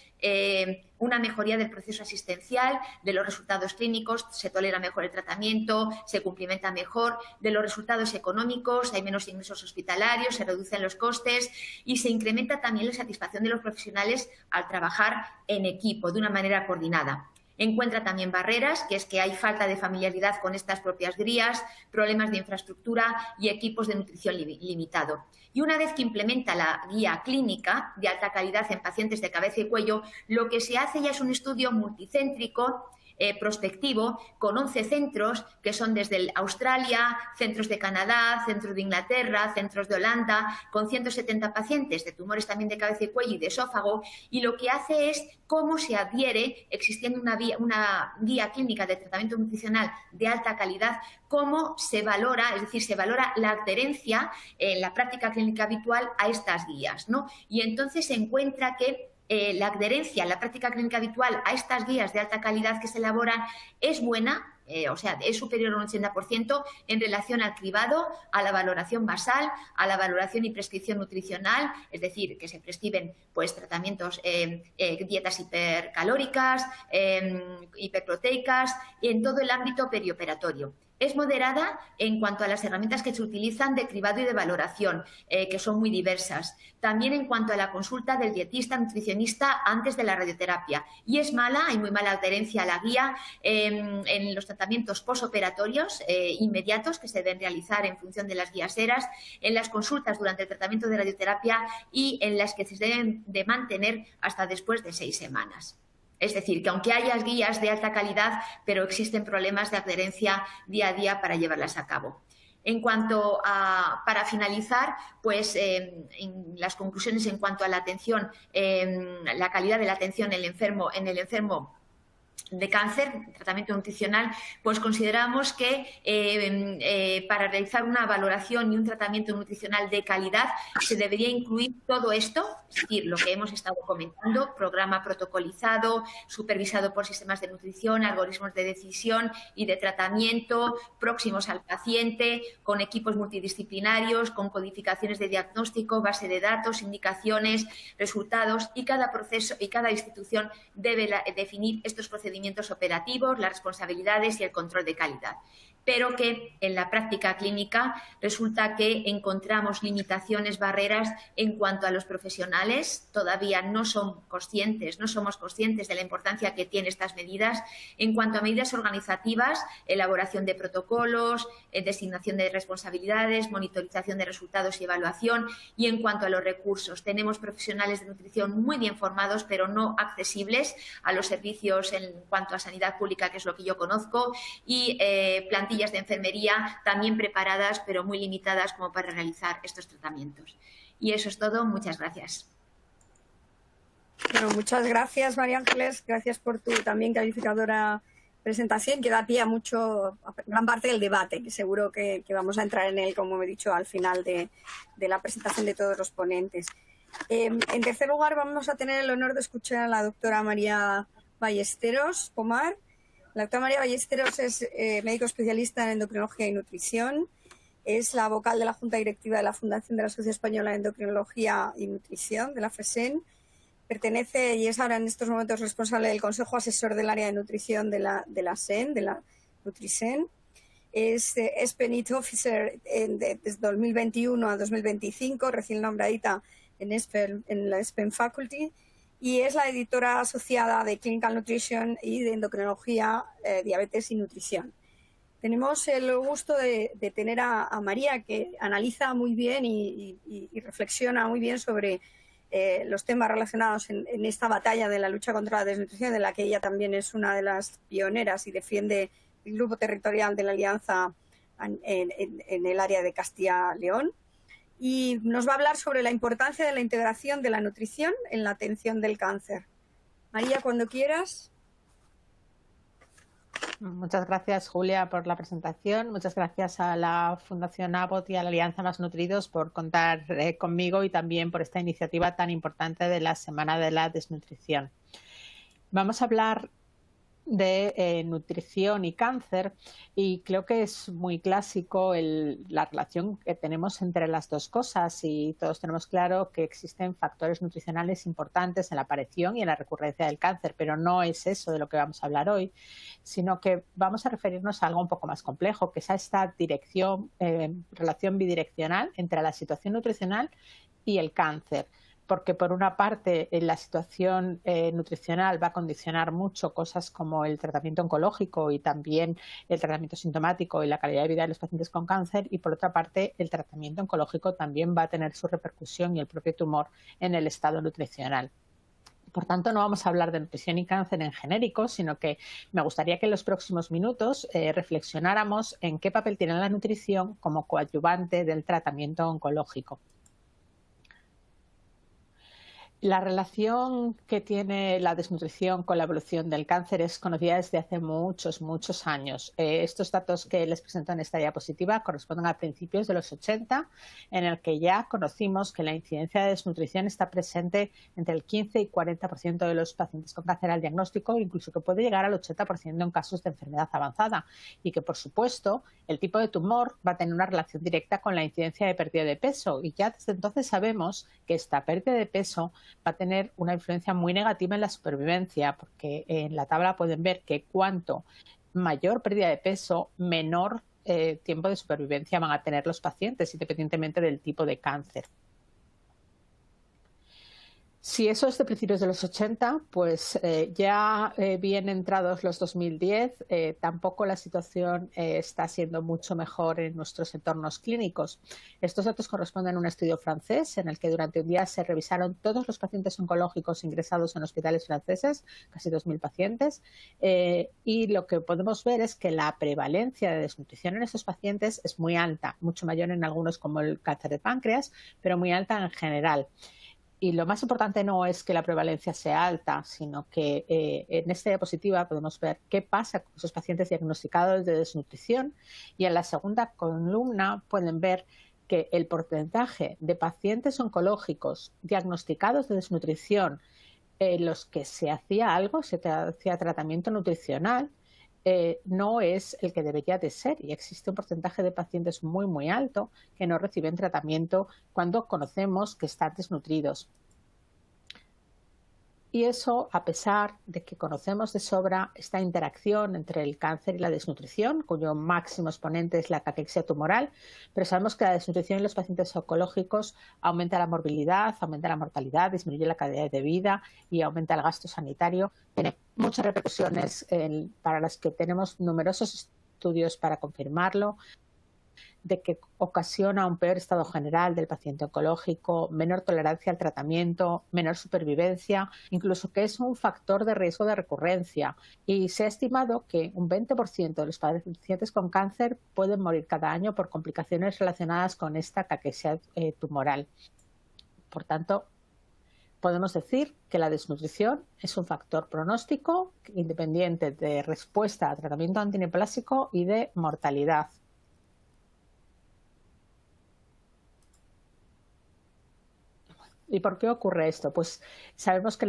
una mejoría del proceso asistencial, de los resultados clínicos, se tolera mejor el tratamiento, se cumplimenta mejor, de los resultados económicos, hay menos ingresos hospitalarios, se reducen los costes y se incrementa también la satisfacción de los profesionales al trabajar en equipo de una manera coordinada. Encuentra también barreras, que es que hay falta de familiaridad con estas propias guías, problemas de infraestructura y equipos de nutrición limitado. Y una vez que implementa la guía clínica de alta calidad en pacientes de cabeza y cuello, lo que se hace ya es un estudio multicéntrico prospectivo con 11 centros que son desde Australia, centros de Canadá, centros de Inglaterra, centros de Holanda, con 170 pacientes de tumores también de cabeza y cuello y de esófago, y lo que hace es cómo se adhiere, existiendo una guía clínica de tratamiento nutricional de alta calidad, cómo se valora, es decir, se valora la adherencia en la práctica clínica habitual a estas guías, ¿no? Y entonces se encuentra que la adherencia en la práctica clínica habitual a estas guías de alta calidad que se elaboran es buena, o sea, es superior a un 80% en relación al cribado, a la valoración basal, a la valoración y prescripción nutricional, es decir, que se prescriben pues tratamientos, dietas hipercalóricas, hiperproteicas y en todo el ámbito perioperatorio. Es moderada en cuanto a las herramientas que se utilizan de cribado y de valoración, que son muy diversas. También en cuanto a la consulta del dietista nutricionista antes de la radioterapia. Y es mala, hay muy mala adherencia a la guía en los tratamientos posoperatorios inmediatos que se deben realizar en función de las guías ERAS, en las consultas durante el tratamiento de radioterapia y en las que se deben de mantener hasta después de 6 semanas. Es decir, que aunque haya guías de alta calidad, pero existen problemas de adherencia día a día para llevarlas a cabo. En cuanto a, para finalizar, pues en las conclusiones en cuanto a la atención, la calidad de la atención en el enfermo de cáncer, tratamiento nutricional, pues consideramos que para realizar una valoración y un tratamiento nutricional de calidad se debería incluir todo esto, es decir, lo que hemos estado comentando, programa protocolizado, supervisado por sistemas de nutrición, algoritmos de decisión y de tratamiento, próximos al paciente, con equipos multidisciplinarios, con codificaciones de diagnóstico, base de datos, indicaciones, resultados, y cada proceso y cada institución debe definir estos procedimientos operativos, las responsabilidades y el control de calidad. pero que en la práctica clínica resulta que encontramos limitaciones, barreras en cuanto a los profesionales. Todavía no somos conscientes de la importancia que tienen estas medidas. En cuanto a medidas organizativas, elaboración de protocolos, designación de responsabilidades, monitorización de resultados y evaluación. Y en cuanto a los recursos, tenemos profesionales de nutrición muy bien formados, pero no accesibles a los servicios en cuanto a sanidad pública, que es lo que yo conozco, y plantillas de enfermería también preparadas, pero muy limitadas como para realizar estos tratamientos. Y eso es todo. Muchas gracias. Bueno, muchas gracias, María Ángeles. Gracias por tu también calificadora presentación, que da pie a gran parte del debate, que seguro que vamos a entrar en él, como he dicho, al final de la presentación de todos los ponentes. En tercer lugar, vamos a tener el honor de escuchar a la doctora María Ballesteros Pomar. La doctora María Ballesteros es médico especialista en endocrinología y nutrición. Es la vocal de la Junta Directiva de la Fundación de la Sociedad Española de Endocrinología y Nutrición, de la FESEN. Pertenece y es ahora en estos momentos responsable del Consejo Asesor del Área de Nutrición de la SEN, de la Nutrisen. Es Penit Officer desde 2021 a 2025, recién nombradita en la SPEN Faculty. Y es la editora asociada de Clinical Nutrition y de Endocrinología, Diabetes y Nutrición. Tenemos el gusto de tener a María, que analiza muy bien y reflexiona muy bien sobre los temas relacionados en esta batalla de la lucha contra la desnutrición, de la que ella también es una de las pioneras y defiende el grupo territorial de la Alianza en el área de Castilla-León. Y nos va a hablar sobre la importancia de la integración de la nutrición en la atención del cáncer. María, cuando quieras. Muchas gracias, Julia, por la presentación. Muchas gracias a la Fundación Abbott y a la Alianza Más Nutridos por contar conmigo y también por esta iniciativa tan importante de la Semana de la Desnutrición. Vamos a hablar de nutrición y cáncer, y creo que es muy clásico la relación que tenemos entre las dos cosas, y todos tenemos claro que existen factores nutricionales importantes en la aparición y en la recurrencia del cáncer, pero no es eso de lo que vamos a hablar hoy, sino que vamos a referirnos a algo un poco más complejo, que es a esta relación bidireccional entre la situación nutricional y el cáncer. Porque por una parte la situación nutricional va a condicionar mucho cosas como el tratamiento oncológico y también el tratamiento sintomático y la calidad de vida de los pacientes con cáncer, y por otra parte el tratamiento oncológico también va a tener su repercusión y el propio tumor en el estado nutricional. Por tanto, no vamos a hablar de nutrición y cáncer en genérico, sino que me gustaría que en los próximos minutos reflexionáramos en qué papel tiene la nutrición como coadyuvante del tratamiento oncológico. La relación que tiene la desnutrición con la evolución del cáncer es conocida desde hace muchos años. Estos datos que les presento en esta diapositiva corresponden a principios de los 80, en el que ya conocimos que la incidencia de desnutrición está presente entre el 15 y 40% de los pacientes con cáncer al diagnóstico, incluso que puede llegar al 80% en casos de enfermedad avanzada, y que, por supuesto, el tipo de tumor va a tener una relación directa con la incidencia de pérdida de peso, y ya desde entonces sabemos que esta pérdida de peso va a tener una influencia muy negativa en la supervivencia, porque en la tabla pueden ver que cuanto mayor pérdida de peso, menor tiempo de supervivencia van a tener los pacientes, independientemente del tipo de cáncer. Si eso es de principios de los 80, pues ya bien entrados los 2010, tampoco la situación está siendo mucho mejor en nuestros entornos clínicos. Estos datos corresponden a un estudio francés en el que durante un día se revisaron todos los pacientes oncológicos ingresados en hospitales franceses, casi 2.000 pacientes, y lo que podemos ver es que la prevalencia de desnutrición en esos pacientes es muy alta, mucho mayor en algunos como el cáncer de páncreas, pero muy alta en general. Y lo más importante no es que la prevalencia sea alta, sino que en esta diapositiva podemos ver qué pasa con esos pacientes diagnosticados de desnutrición, y en la segunda columna pueden ver que el porcentaje de pacientes oncológicos diagnosticados de desnutrición en los que se hacía algo, se hacía tratamiento nutricional, no es el que debería de ser, y existe un porcentaje de pacientes muy alto que no reciben tratamiento cuando conocemos que están desnutridos. Y eso a pesar de que conocemos de sobra esta interacción entre el cáncer y la desnutrición, cuyo máximo exponente es la caquexia tumoral, pero sabemos que la desnutrición en los pacientes oncológicos aumenta la morbilidad, aumenta la mortalidad, disminuye la calidad de vida y aumenta el gasto sanitario. Tiene muchas repercusiones para las que tenemos numerosos estudios para confirmarlo, de que ocasiona un peor estado general del paciente oncológico, menor tolerancia al tratamiento, menor supervivencia, incluso que es un factor de riesgo de recurrencia. Y se ha estimado que un 20% de los pacientes con cáncer pueden morir cada año por complicaciones relacionadas con esta caquexia tumoral. Por tanto, podemos decir que la desnutrición es un factor pronóstico independiente de respuesta a tratamiento antineoplásico y de mortalidad. ¿Y por qué ocurre esto? Pues sabemos que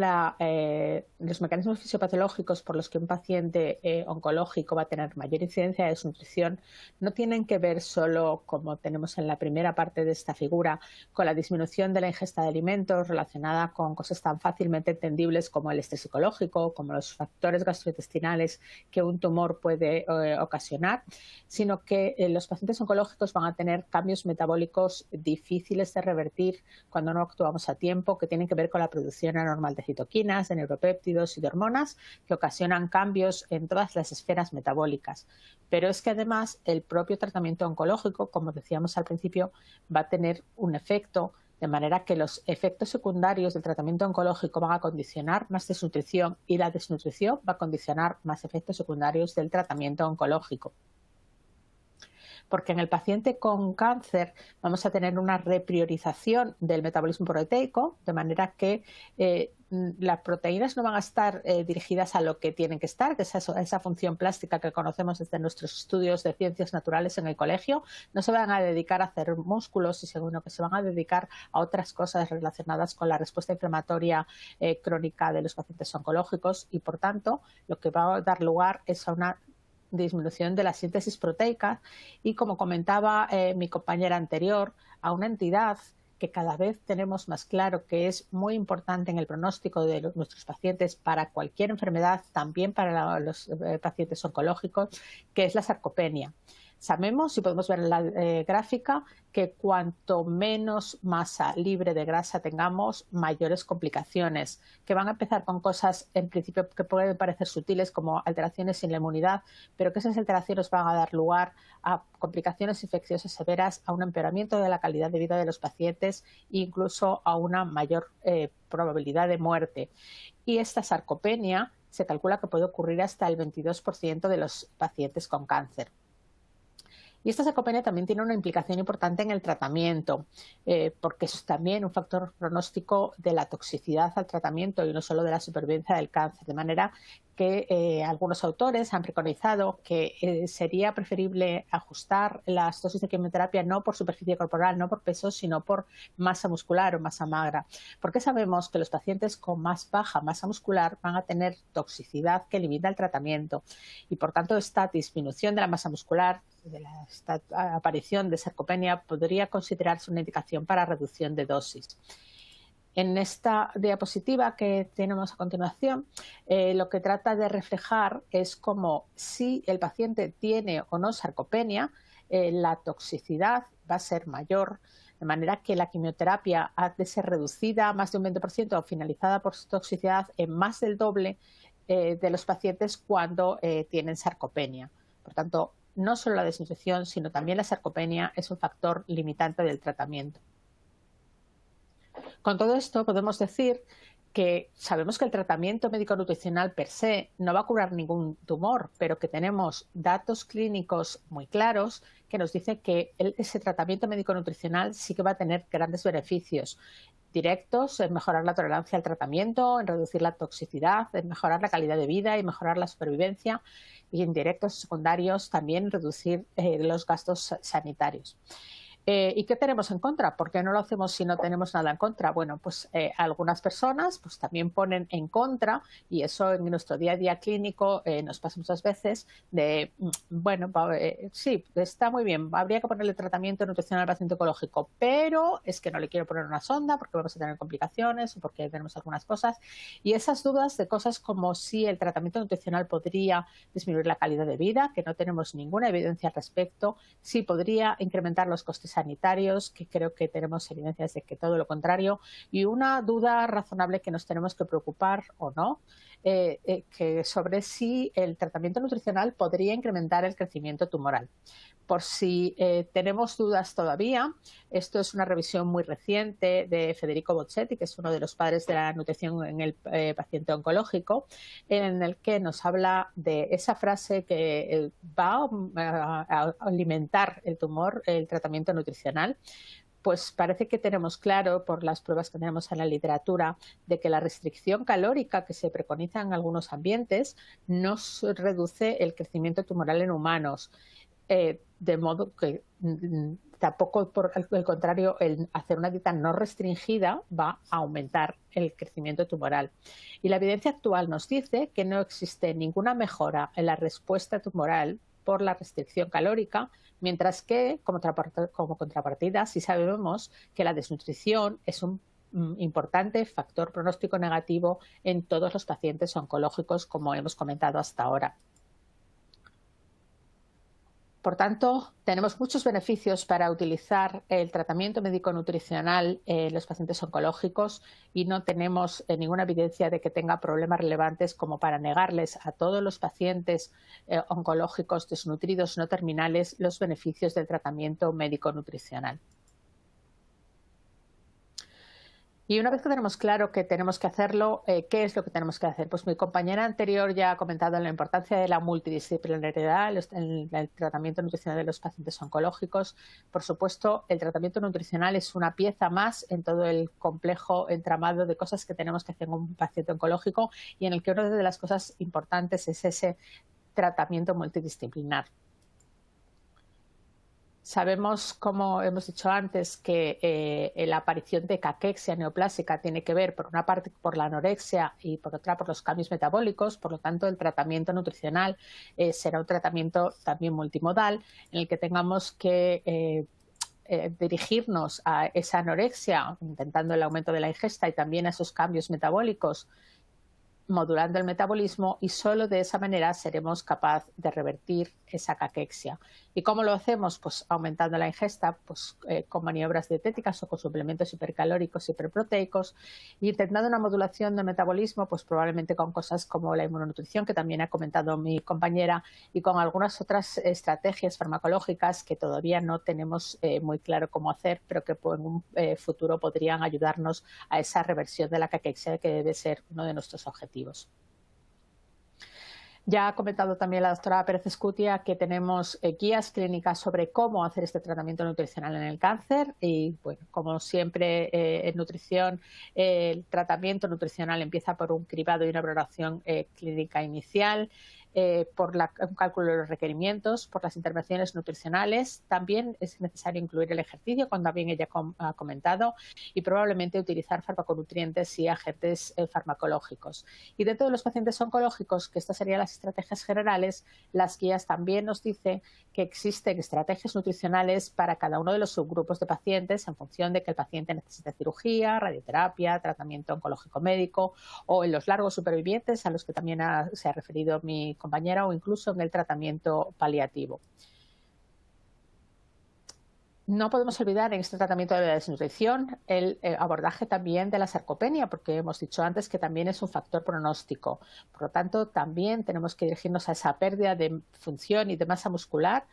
los mecanismos fisiopatológicos por los que un paciente oncológico va a tener mayor incidencia de desnutrición no tienen que ver solo, como tenemos en la primera parte de esta figura, con la disminución de la ingesta de alimentos relacionada con cosas tan fácilmente entendibles como el estrés psicológico, como los factores gastrointestinales que un tumor puede ocasionar, sino que los pacientes oncológicos van a tener cambios metabólicos difíciles de revertir cuando no actuamos a tiempo, que tienen que ver con la producción anormal de citoquinas, de neuropéptidos y de hormonas que ocasionan cambios en todas las esferas metabólicas. Pero es que además el propio tratamiento oncológico, como decíamos al principio, va a tener un efecto, de manera que los efectos secundarios del tratamiento oncológico van a condicionar más desnutrición y la desnutrición va a condicionar más efectos secundarios del tratamiento oncológico. Porque en el paciente con cáncer vamos a tener una repriorización del metabolismo proteico, de manera que las proteínas no van a estar dirigidas a lo que tienen que estar, que es esa función plástica que conocemos desde nuestros estudios de ciencias naturales en el colegio. No se van a dedicar a hacer músculos, sino que se van a dedicar a otras cosas relacionadas con la respuesta inflamatoria crónica de los pacientes oncológicos y, por tanto, lo que va a dar lugar es a una disminución de la síntesis proteica y, como comentaba mi compañera anterior, a una entidad que cada vez tenemos más claro que es muy importante en el pronóstico de nuestros pacientes para cualquier enfermedad, también para los pacientes oncológicos, que es la sarcopenia. Sabemos, y podemos ver en la gráfica, que cuanto menos masa libre de grasa tengamos, mayores complicaciones, que van a empezar con cosas en principio que pueden parecer sutiles como alteraciones en la inmunidad, pero que esas alteraciones van a dar lugar a complicaciones infecciosas severas, a un empeoramiento de la calidad de vida de los pacientes e incluso a una mayor probabilidad de muerte. Y esta sarcopenia se calcula que puede ocurrir hasta el 22% de los pacientes con cáncer. Y esta sarcopenia también tiene una implicación importante en el tratamiento, porque es también un factor pronóstico de la toxicidad al tratamiento y no solo de la supervivencia del cáncer, de manera que algunos autores han preconizado que sería preferible ajustar las dosis de quimioterapia no por superficie corporal, no por peso, sino por masa muscular o masa magra. Porque sabemos que los pacientes con más baja masa muscular van a tener toxicidad que limita el tratamiento y, por tanto, esta disminución de la masa muscular, esta aparición de sarcopenia, podría considerarse una indicación para reducción de dosis. En esta diapositiva que tenemos a continuación, lo que trata de reflejar es cómo, si el paciente tiene o no sarcopenia, la toxicidad va a ser mayor, de manera que la quimioterapia ha de ser reducida a más de un 20% o finalizada por toxicidad en más del doble de los pacientes cuando tienen sarcopenia. Por tanto, no solo la desnutrición, sino también la sarcopenia es un factor limitante del tratamiento. Con todo esto podemos decir que sabemos que el tratamiento médico-nutricional per se no va a curar ningún tumor, pero que tenemos datos clínicos muy claros que nos dicen que ese tratamiento médico-nutricional sí que va a tener grandes beneficios directos en mejorar la tolerancia al tratamiento, en reducir la toxicidad, en mejorar la calidad de vida y mejorar la supervivencia, y indirectos secundarios también reducir los gastos sanitarios. ¿Y qué tenemos en contra? ¿Por qué no lo hacemos si no tenemos nada en contra? Bueno, pues algunas personas pues también ponen en contra, y eso en nuestro día a día clínico nos pasa muchas veces, de, bueno, sí, está muy bien, habría que ponerle tratamiento nutricional al paciente oncológico, pero es que no le quiero poner una sonda porque vamos a tener complicaciones o porque tenemos algunas cosas. Y esas dudas de cosas como si el tratamiento nutricional podría disminuir la calidad de vida, que no tenemos ninguna evidencia al respecto, si podría incrementar los costes sanitarios, que creo que tenemos evidencias de que todo lo contrario, y una duda razonable que nos tenemos que preocupar o no, que sobre si el tratamiento nutricional podría incrementar el crecimiento tumoral. Por si tenemos dudas todavía, esto es una revisión muy reciente de Federico Bozzetti, que es uno de los padres de la nutrición en el paciente oncológico, en el que nos habla de esa frase que va a alimentar el tumor, el tratamiento nutricional. Pues parece que tenemos claro, por las pruebas que tenemos en la literatura, de que la restricción calórica que se preconiza en algunos ambientes no reduce el crecimiento tumoral en humanos. De modo que tampoco, por el contrario, el hacer una dieta no restringida va a aumentar el crecimiento tumoral. Y la evidencia actual nos dice que no existe ninguna mejora en la respuesta tumoral por la restricción calórica, mientras que, como contrapartida, sí sabemos que la desnutrición es un importante factor pronóstico negativo en todos los pacientes oncológicos, como hemos comentado hasta ahora. Por tanto, tenemos muchos beneficios para utilizar el tratamiento médico-nutricional en los pacientes oncológicos y no tenemos ninguna evidencia de que tenga problemas relevantes como para negarles a todos los pacientes oncológicos desnutridos no terminales los beneficios del tratamiento médico-nutricional. Y una vez que tenemos claro que tenemos que hacerlo, ¿qué es lo que tenemos que hacer? Pues mi compañera anterior ya ha comentado la importancia de la multidisciplinariedad en el tratamiento nutricional de los pacientes oncológicos. Por supuesto, el tratamiento nutricional es una pieza más en todo el complejo entramado de cosas que tenemos que hacer en un paciente oncológico y en el que una de las cosas importantes es ese tratamiento multidisciplinar. Sabemos, como hemos dicho antes, que la aparición de caquexia neoplásica tiene que ver, por una parte, por la anorexia y por otra, por los cambios metabólicos. Por lo tanto, el tratamiento nutricional será un tratamiento también multimodal en el que tengamos que dirigirnos a esa anorexia, intentando el aumento de la ingesta y también a esos cambios metabólicos, modulando el metabolismo, y solo de esa manera seremos capaces de revertir esa caquexia. ¿Y cómo lo hacemos? Pues aumentando la ingesta, pues con maniobras dietéticas o con suplementos hipercalóricos, hiperproteicos, y intentando una modulación del metabolismo, pues probablemente con cosas como la inmunonutrición, que también ha comentado mi compañera, y con algunas otras estrategias farmacológicas que todavía no tenemos muy claro cómo hacer, pero que en un futuro podrían ayudarnos a esa reversión de la caquexia, que debe ser uno de nuestros objetivos. Ya ha comentado también la doctora Pérez Escutia que tenemos guías clínicas sobre cómo hacer este tratamiento nutricional en el cáncer y, bueno, como siempre en nutrición, el tratamiento nutricional empieza por un cribado y una valoración clínica inicial, por un cálculo de los requerimientos, por las intervenciones nutricionales. También es necesario incluir el ejercicio, cuando también ella ha comentado, y probablemente utilizar farmaconutrientes y agentes farmacológicos. Y dentro de los pacientes oncológicos, que estas serían las estrategias generales, las guías también nos dicen que existen estrategias nutricionales para cada uno de los subgrupos de pacientes en función de que el paciente necesite cirugía, radioterapia, tratamiento oncológico médico, o en los largos supervivientes, a los que también se ha referido mi compañera, o incluso en el tratamiento paliativo. No podemos olvidar en este tratamiento de la desnutrición el abordaje también de la sarcopenia, porque hemos dicho antes que también es un factor pronóstico. Por lo tanto, también tenemos que dirigirnos a esa pérdida de función y de masa muscular,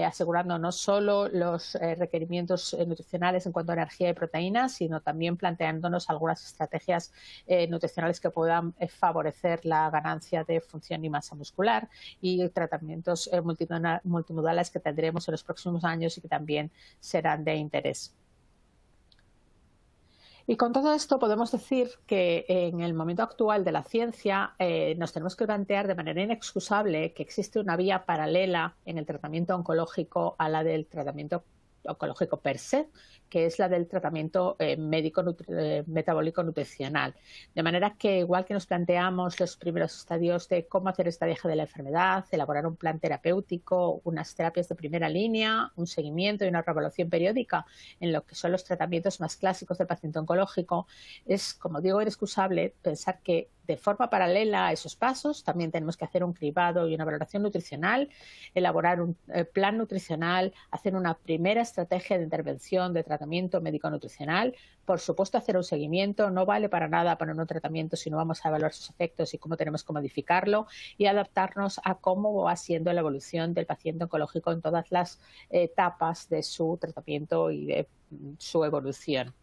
asegurando no solo los requerimientos nutricionales en cuanto a energía y proteínas, sino también planteándonos algunas estrategias nutricionales que puedan favorecer la ganancia de función y masa muscular, y tratamientos multimodales que tendremos en los próximos años y que también serán de interés. Y con todo esto podemos decir que en el momento actual de la ciencia nos tenemos que plantear de manera inexcusable que existe una vía paralela en el tratamiento oncológico a la del tratamiento oncológico per se, que es la del tratamiento metabólico nutricional. De manera que, igual que nos planteamos los primeros estadios de cómo hacer esta viaje de la enfermedad, elaborar un plan terapéutico, unas terapias de primera línea, un seguimiento y una reevaluación periódica en lo que son los tratamientos más clásicos del paciente oncológico, es, como digo, inexcusable pensar que de forma paralela a esos pasos también tenemos que hacer un cribado y una valoración nutricional, elaborar un plan nutricional, hacer una primera estrategia de intervención de tratamiento médico-nutricional, por supuesto hacer un seguimiento. No vale para nada poner un tratamiento si no vamos a evaluar sus efectos y cómo tenemos que modificarlo, y adaptarnos a cómo va siendo la evolución del paciente oncológico en todas las etapas de su tratamiento y de su evolución.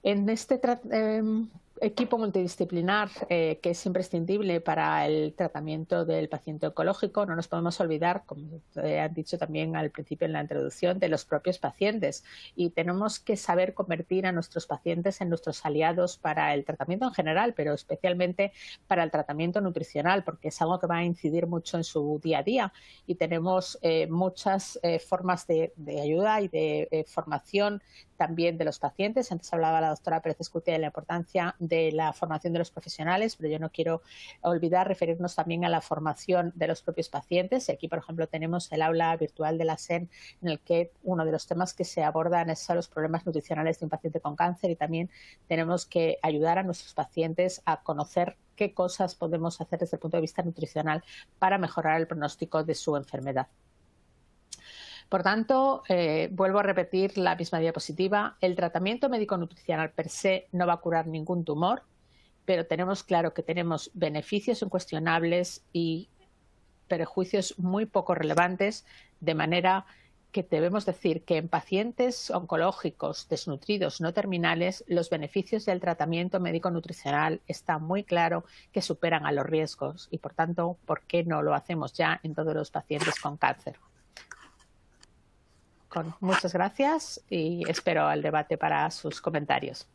En este equipo multidisciplinar que es imprescindible para el tratamiento del paciente oncológico, no nos podemos olvidar, como han dicho también al principio en la introducción, de los propios pacientes, y tenemos que saber convertir a nuestros pacientes en nuestros aliados para el tratamiento en general, pero especialmente para el tratamiento nutricional, porque es algo que va a incidir mucho en su día a día, y tenemos muchas formas de ayuda y de formación también de los pacientes. Antes hablaba la doctora Pérez Escutia de la importancia de la formación de los profesionales, pero yo no quiero olvidar referirnos también a la formación de los propios pacientes. Aquí, por ejemplo, tenemos el aula virtual de la SEN, en el que uno de los temas que se abordan son los problemas nutricionales de un paciente con cáncer, y también tenemos que ayudar a nuestros pacientes a conocer qué cosas podemos hacer desde el punto de vista nutricional para mejorar el pronóstico de su enfermedad. Por tanto, vuelvo a repetir la misma diapositiva. El tratamiento médico-nutricional per se no va a curar ningún tumor, pero tenemos claro que tenemos beneficios incuestionables y perjuicios muy poco relevantes, de manera que debemos decir que en pacientes oncológicos desnutridos no terminales, los beneficios del tratamiento médico-nutricional está muy claro que superan a los riesgos, y por tanto, ¿por qué no lo hacemos ya en todos los pacientes con cáncer? Muchas gracias y espero el debate para sus comentarios.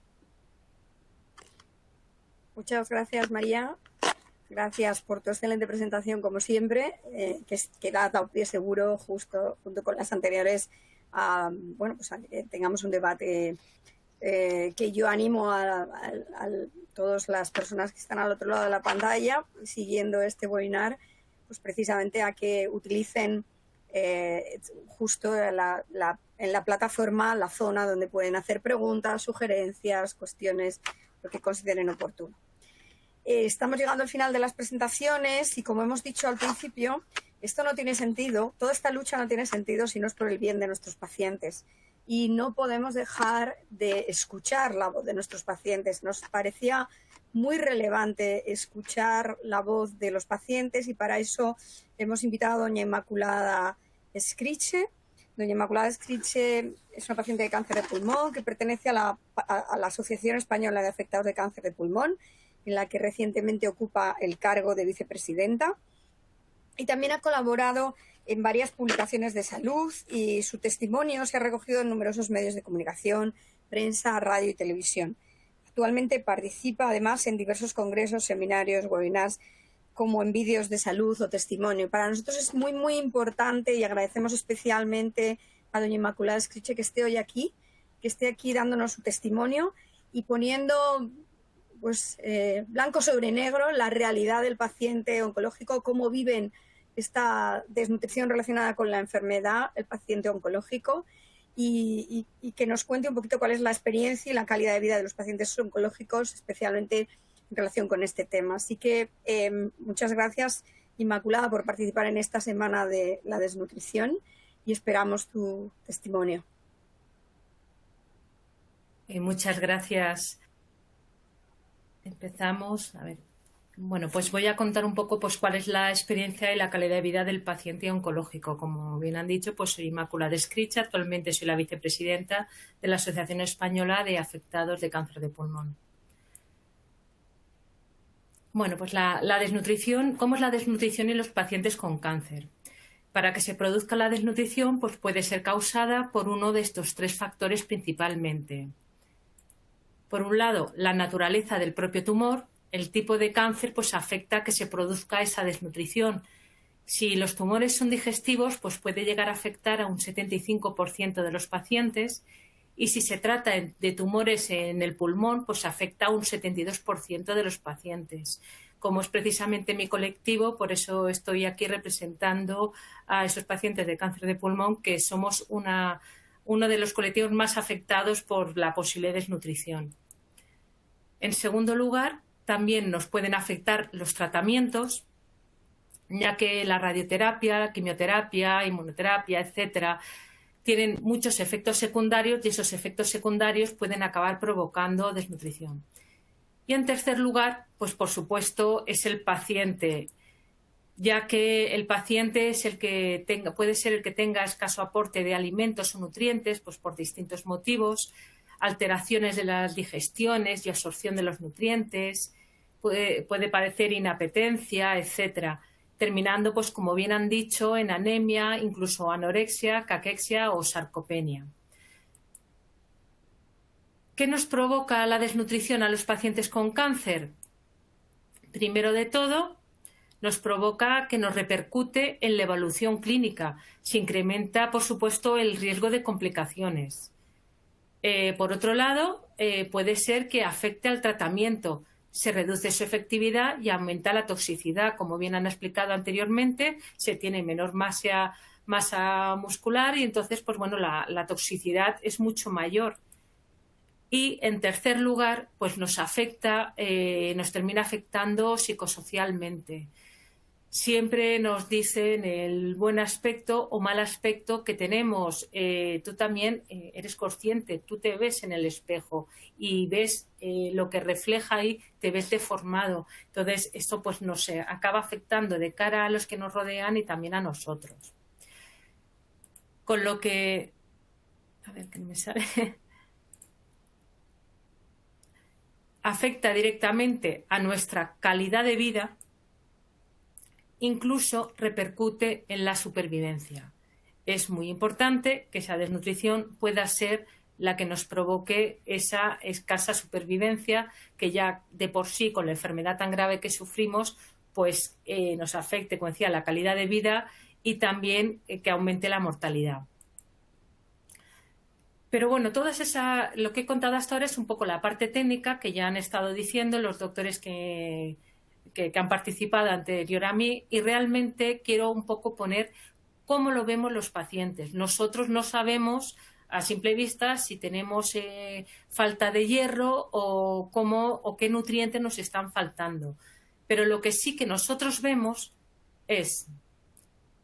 Muchas gracias, María. Gracias por tu excelente presentación, como siempre, que da pie seguro, justo junto con las anteriores, a que tengamos un debate que yo animo a todas las personas que están al otro lado de la pantalla siguiendo este webinar, pues precisamente a que utilicen justo en la plataforma la zona donde pueden hacer preguntas, sugerencias, cuestiones, lo que consideren oportuno. Estamos llegando al final de las presentaciones y, como hemos dicho al principio, esto no tiene sentido, toda esta lucha no tiene sentido si no es por el bien de nuestros pacientes, y no podemos dejar de escuchar la voz de nuestros pacientes. Nos parecía muy relevante escuchar la voz de los pacientes, y para eso hemos invitado a doña Inmaculada Escriche. Doña Inmaculada Escriche es una paciente de cáncer de pulmón que pertenece a la Asociación Española de Afectados de Cáncer de Pulmón, en la que recientemente ocupa el cargo de vicepresidenta, y también ha colaborado en varias publicaciones de salud, y su testimonio se ha recogido en numerosos medios de comunicación, prensa, radio y televisión. Actualmente participa además en diversos congresos, seminarios, webinars, como en vídeos de salud o testimonio. Para nosotros es muy, muy importante, y agradecemos especialmente a doña Inmaculada Escriche que esté hoy aquí, que esté aquí dándonos su testimonio y poniendo blanco sobre negro la realidad del paciente oncológico, cómo viven esta desnutrición relacionada con la enfermedad, el paciente oncológico, y que nos cuente un poquito cuál es la experiencia y la calidad de vida de los pacientes oncológicos, especialmente en relación con este tema. Así que muchas gracias, Inmaculada, por participar en esta semana de la desnutrición, y esperamos tu testimonio. Muchas gracias. Empezamos. A ver. Bueno, pues voy a contar un poco cuál es la experiencia y la calidad de vida del paciente oncológico. Como bien han dicho, soy Inmaculada Escriche, actualmente soy la vicepresidenta de la Asociación Española de Afectados de Cáncer de Pulmón. Bueno, pues la desnutrición, ¿cómo es la desnutrición en los pacientes con cáncer? Para que se produzca la desnutrición, puede ser causada por uno de estos tres factores principalmente. Por un lado, la naturaleza del propio tumor. El tipo de cáncer afecta a que se produzca esa desnutrición. Si los tumores son digestivos, pues puede llegar a afectar a un 75% de los pacientes, y si se trata de tumores en el pulmón, pues afecta a un 72% de los pacientes. Como es precisamente mi colectivo, por eso estoy aquí representando a esos pacientes de cáncer de pulmón, que somos uno de los colectivos más afectados por la posible desnutrición. En segundo lugar, también nos pueden afectar los tratamientos, ya que la radioterapia, la quimioterapia, inmunoterapia, etcétera, tienen muchos efectos secundarios, y esos efectos secundarios pueden acabar provocando desnutrición. Y en tercer lugar, pues por supuesto, es el paciente, ya que el paciente es puede ser el que tenga escaso aporte de alimentos o nutrientes, pues por distintos motivos, alteraciones de las digestiones y absorción de los nutrientes, puede padecer inapetencia, etcétera, terminando, pues como bien han dicho, en anemia, incluso anorexia, caquexia o sarcopenia. ¿Qué nos provoca la desnutrición a los pacientes con cáncer? Primero de todo, nos provoca que nos repercute en la evolución clínica. Se incrementa, por supuesto, el riesgo de complicaciones. Por otro lado, puede ser que afecte al tratamiento. Se reduce su efectividad y aumenta la toxicidad. Como bien han explicado anteriormente, se tiene menor masa muscular y entonces, pues bueno, la toxicidad es mucho mayor. Y en tercer lugar, pues nos termina afectando psicosocialmente. Siempre nos dicen el buen aspecto o mal aspecto que tenemos. Tú también eres consciente, tú te ves en el espejo y ves lo que refleja ahí, te ves deformado. Entonces, esto pues nos acaba afectando de cara a los que nos rodean y también a nosotros. Con lo que... A ver, que no me sale... afecta directamente a nuestra calidad de vida, incluso repercute en la supervivencia. Es muy importante que esa desnutrición pueda ser la que nos provoque esa escasa supervivencia, que ya de por sí, con la enfermedad tan grave que sufrimos, pues nos afecte, como decía, la calidad de vida y también que aumente la mortalidad. Pero bueno, lo que he contado hasta ahora es un poco la parte técnica que ya han estado diciendo los doctores que han participado anterior a mí, y realmente quiero un poco poner cómo lo vemos los pacientes. Nosotros no sabemos a simple vista si tenemos falta de hierro o qué nutrientes nos están faltando. Pero lo que sí que nosotros vemos es,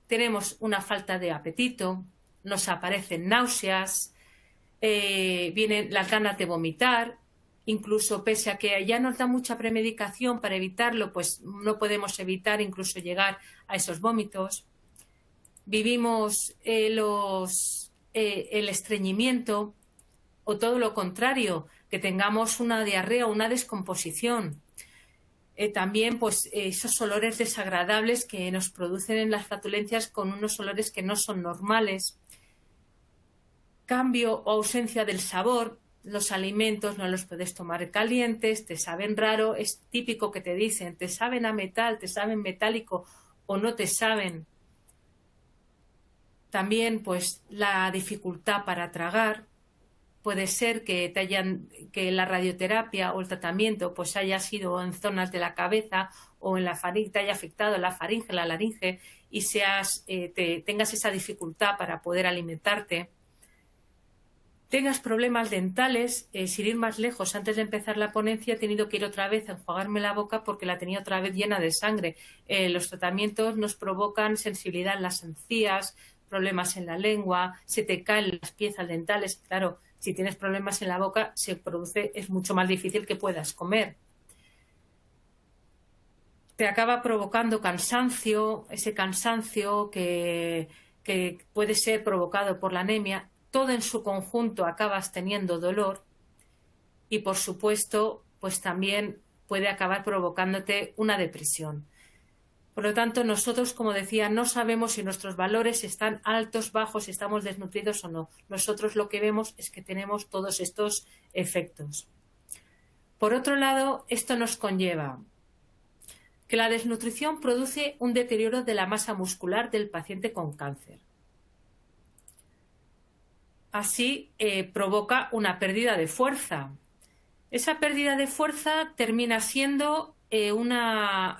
tenemos una falta de apetito, nos aparecen náuseas, vienen las ganas de vomitar, incluso pese a que ya nos da mucha premedicación para evitarlo, pues no podemos evitar incluso llegar a esos vómitos. Vivimos el estreñimiento, o todo lo contrario, que tengamos una diarrea o una descomposición. También pues esos olores desagradables que nos producen en las flatulencias, con unos olores que no son normales. Cambio o ausencia del sabor. Los alimentos no los puedes tomar calientes, te saben raro, es típico que te dicen, te saben a metal, te saben metálico o no te saben. También pues la dificultad para tragar. Puede ser que la radioterapia o el tratamiento pues haya sido en zonas de la cabeza o en la faringe, te haya afectado la faringe, la laringe, y tengas esa dificultad para poder alimentarte. Tengas problemas dentales, sin ir más lejos, antes de empezar la ponencia he tenido que ir otra vez a enjuagarme la boca porque la tenía otra vez llena de sangre. Los tratamientos nos provocan sensibilidad en las encías, problemas en la lengua, se te caen las piezas dentales. Claro, si tienes problemas en la boca, es mucho más difícil que puedas comer. Te acaba provocando cansancio, ese cansancio que puede ser provocado por la anemia. Todo en su conjunto acabas teniendo dolor y, por supuesto, pues también puede acabar provocándote una depresión. Por lo tanto, nosotros, como decía, no sabemos si nuestros valores están altos, bajos, si estamos desnutridos o no. Nosotros lo que vemos es que tenemos todos estos efectos. Por otro lado, esto nos conlleva que la desnutrición produce un deterioro de la masa muscular del paciente con cáncer. Así, provoca una pérdida de fuerza. Esa pérdida de fuerza termina siendo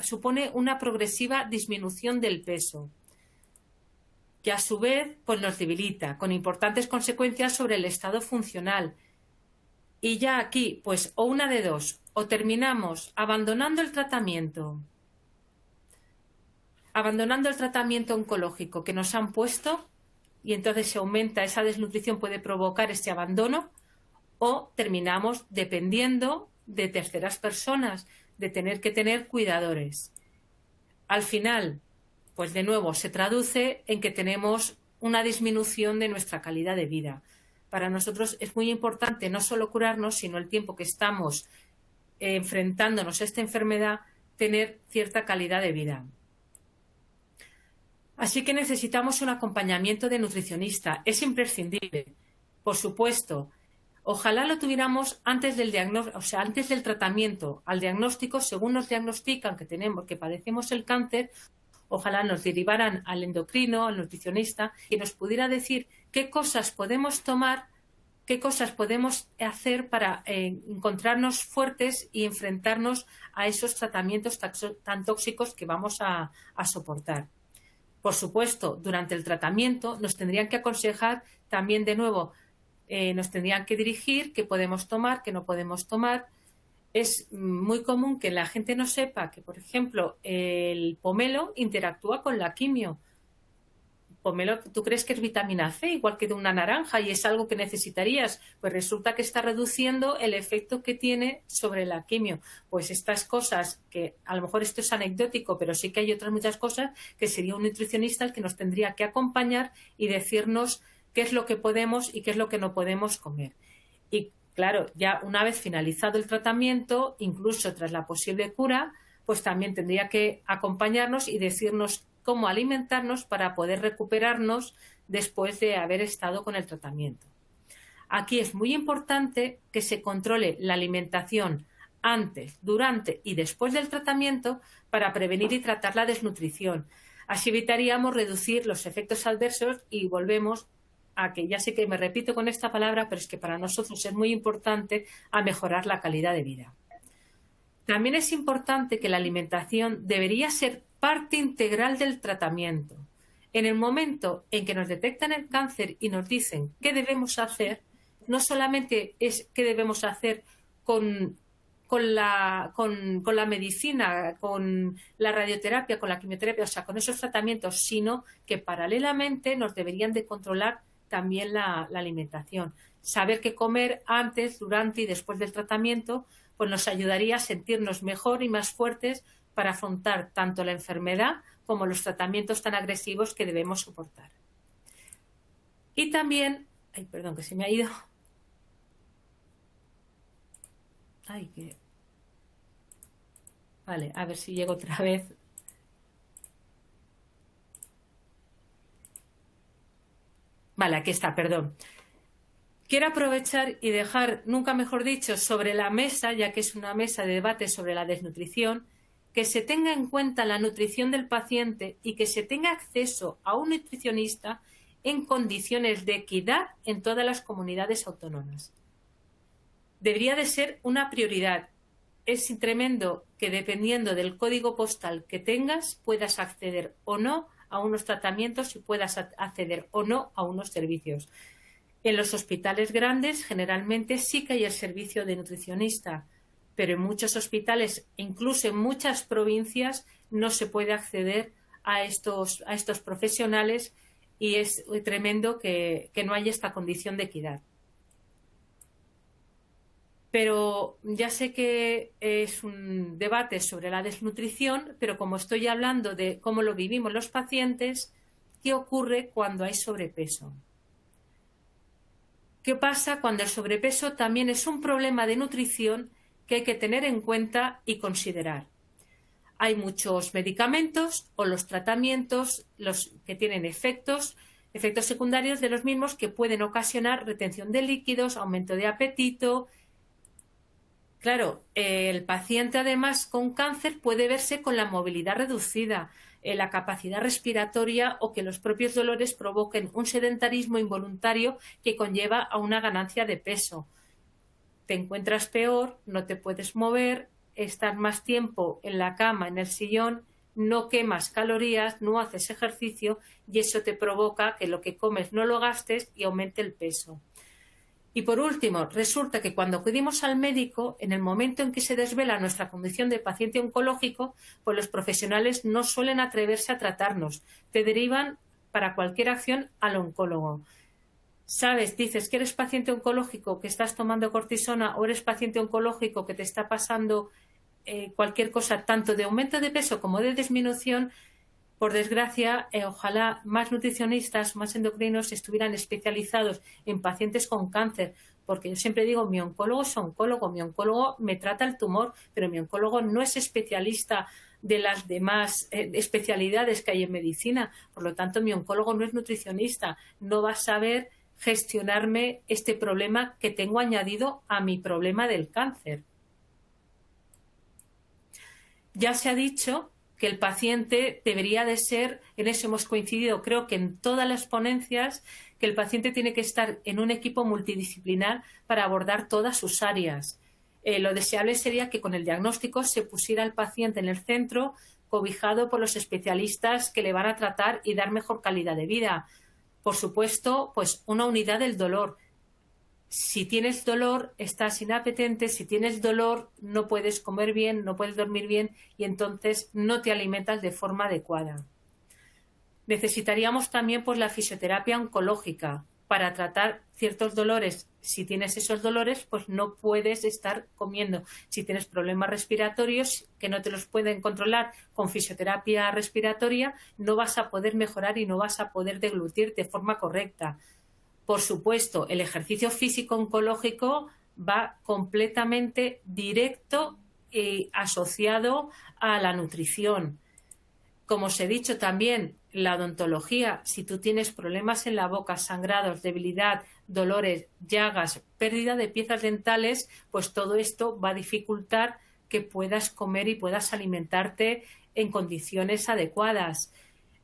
supone una progresiva disminución del peso, que a su vez pues, nos debilita, con importantes consecuencias sobre el estado funcional. Y ya aquí, pues, o una de dos, o terminamos abandonando el tratamiento oncológico que nos han puesto, y entonces se aumenta, esa desnutrición puede provocar este abandono, o terminamos dependiendo de terceras personas, de tener que tener cuidadores. Al final, pues de nuevo, se traduce en que tenemos una disminución de nuestra calidad de vida. Para nosotros es muy importante no solo curarnos, sino el tiempo que estamos enfrentándonos a esta enfermedad, tener cierta calidad de vida. Así que necesitamos un acompañamiento de nutricionista. Es imprescindible, por supuesto. Ojalá lo tuviéramos antes del diagnóstico, o sea, antes del tratamiento, al diagnóstico, según nos diagnostican que padecemos el cáncer, ojalá nos derivaran al endocrino, al nutricionista, y nos pudiera decir qué cosas podemos tomar, qué cosas podemos hacer para encontrarnos fuertes y enfrentarnos a esos tratamientos tan tóxicos que vamos a soportar. Por supuesto, durante el tratamiento nos tendrían que aconsejar también de nuevo, nos tendrían que dirigir qué podemos tomar, qué no podemos tomar. Es muy común que la gente no sepa que, por ejemplo, el pomelo interactúa con la quimio. Pomelo, ¿tú crees que es vitamina C, igual que de una naranja, y es algo que necesitarías? Pues resulta que está reduciendo el efecto que tiene sobre la quimio. Pues estas cosas, que a lo mejor esto es anecdótico, pero sí que hay otras muchas cosas, que sería un nutricionista el que nos tendría que acompañar y decirnos qué es lo que podemos y qué es lo que no podemos comer. Y claro, ya una vez finalizado el tratamiento, incluso tras la posible cura, pues también tendría que acompañarnos y decirnos cómo alimentarnos para poder recuperarnos después de haber estado con el tratamiento. Aquí es muy importante que se controle la alimentación antes, durante y después del tratamiento para prevenir y tratar la desnutrición. Así evitaríamos reducir los efectos adversos y volvemos a que, ya sé que me repito con esta palabra, pero es que para nosotros es muy importante, a mejorar la calidad de vida. También es importante que la alimentación debería ser parte integral del tratamiento. En el momento en que nos detectan el cáncer y nos dicen qué debemos hacer, no solamente es qué debemos hacer con la medicina, con la radioterapia, con la quimioterapia, o sea, con esos tratamientos, sino que paralelamente nos deberían de controlar también la alimentación. Saber qué comer antes, durante y después del tratamiento, pues nos ayudaría a sentirnos mejor y más fuertes para afrontar tanto la enfermedad como los tratamientos tan agresivos que debemos soportar. Y también, ay, perdón, que se me ha ido. Vale, a ver si llego otra vez. Vale, aquí está, perdón. Quiero aprovechar y dejar, nunca mejor dicho, sobre la mesa, ya que es una mesa de debate sobre la desnutrición, que se tenga en cuenta la nutrición del paciente y que se tenga acceso a un nutricionista en condiciones de equidad en todas las comunidades autónomas. Debería de ser una prioridad. Es tremendo que dependiendo del código postal que tengas puedas acceder o no a unos tratamientos y puedas acceder o no a unos servicios. En los hospitales grandes generalmente sí que hay el servicio de nutricionista, pero en muchos hospitales, incluso en muchas provincias, no se puede acceder a estos profesionales y es tremendo que no haya esta condición de equidad. Pero ya sé que es un debate sobre la desnutrición, pero como estoy hablando de cómo lo vivimos los pacientes, ¿qué ocurre cuando hay sobrepeso? ¿Qué pasa cuando el sobrepeso también es un problema de nutrición que hay que tener en cuenta y considerar? Hay muchos medicamentos o los tratamientos, los que tienen efectos secundarios de los mismos que pueden ocasionar retención de líquidos, aumento de apetito, Claro, el paciente además con cáncer puede verse con la movilidad reducida, la capacidad respiratoria o que los propios dolores provoquen un sedentarismo involuntario que conlleva a una ganancia de peso. Te encuentras peor, no te puedes mover, estás más tiempo en la cama, en el sillón, no quemas calorías, no haces ejercicio y eso te provoca que lo que comes no lo gastes y aumente el peso. Y por último, resulta que cuando acudimos al médico, en el momento en que se desvela nuestra condición de paciente oncológico, pues los profesionales no suelen atreverse a tratarnos. Te derivan para cualquier acción al oncólogo. ¿Sabes? Dices que eres paciente oncológico, que estás tomando cortisona, o eres paciente oncológico que te está pasando cualquier cosa, tanto de aumento de peso como de disminución. Por desgracia, ojalá más nutricionistas, más endocrinos estuvieran especializados en pacientes con cáncer, porque yo siempre digo, mi oncólogo es oncólogo, mi oncólogo me trata el tumor, pero mi oncólogo no es especialista de las demás especialidades que hay en medicina. Por lo tanto, mi oncólogo no es nutricionista, no va a saber gestionarme este problema que tengo añadido a mi problema del cáncer. Ya se ha dicho que el paciente debería de ser, en eso hemos coincidido, creo que en todas las ponencias, que el paciente tiene que estar en un equipo multidisciplinar para abordar todas sus áreas. Lo deseable sería que con el diagnóstico se pusiera al paciente en el centro, cobijado por los especialistas que le van a tratar y dar mejor calidad de vida. Por supuesto, pues una unidad del dolor. Si tienes dolor, estás inapetente, si tienes dolor, no puedes comer bien, no puedes dormir bien y entonces no te alimentas de forma adecuada. Necesitaríamos también pues, la fisioterapia oncológica para tratar ciertos dolores. Si tienes esos dolores, pues no puedes estar comiendo. Si tienes problemas respiratorios que no te los pueden controlar con fisioterapia respiratoria, no vas a poder mejorar y no vas a poder deglutir de forma correcta. Por supuesto, el ejercicio físico oncológico va completamente directo y asociado a la nutrición. Como os he dicho también, la odontología, si tú tienes problemas en la boca, sangrados, debilidad, dolores, llagas, pérdida de piezas dentales, pues todo esto va a dificultar que puedas comer y puedas alimentarte en condiciones adecuadas.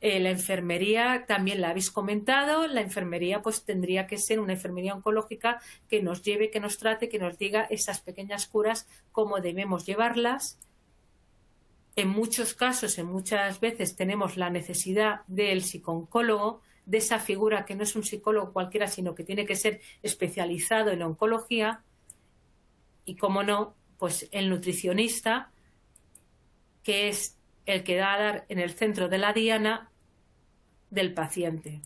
La enfermería también la habéis comentado. La enfermería pues tendría que ser una enfermería oncológica que nos lleve, que nos trate, que nos diga esas pequeñas curas, cómo debemos llevarlas. En muchos casos, en muchas veces tenemos la necesidad del psicooncólogo, de esa figura que no es un psicólogo cualquiera, sino que tiene que ser especializado en oncología. Y cómo no, pues el nutricionista, que es el que da a dar en el centro de la diana del paciente.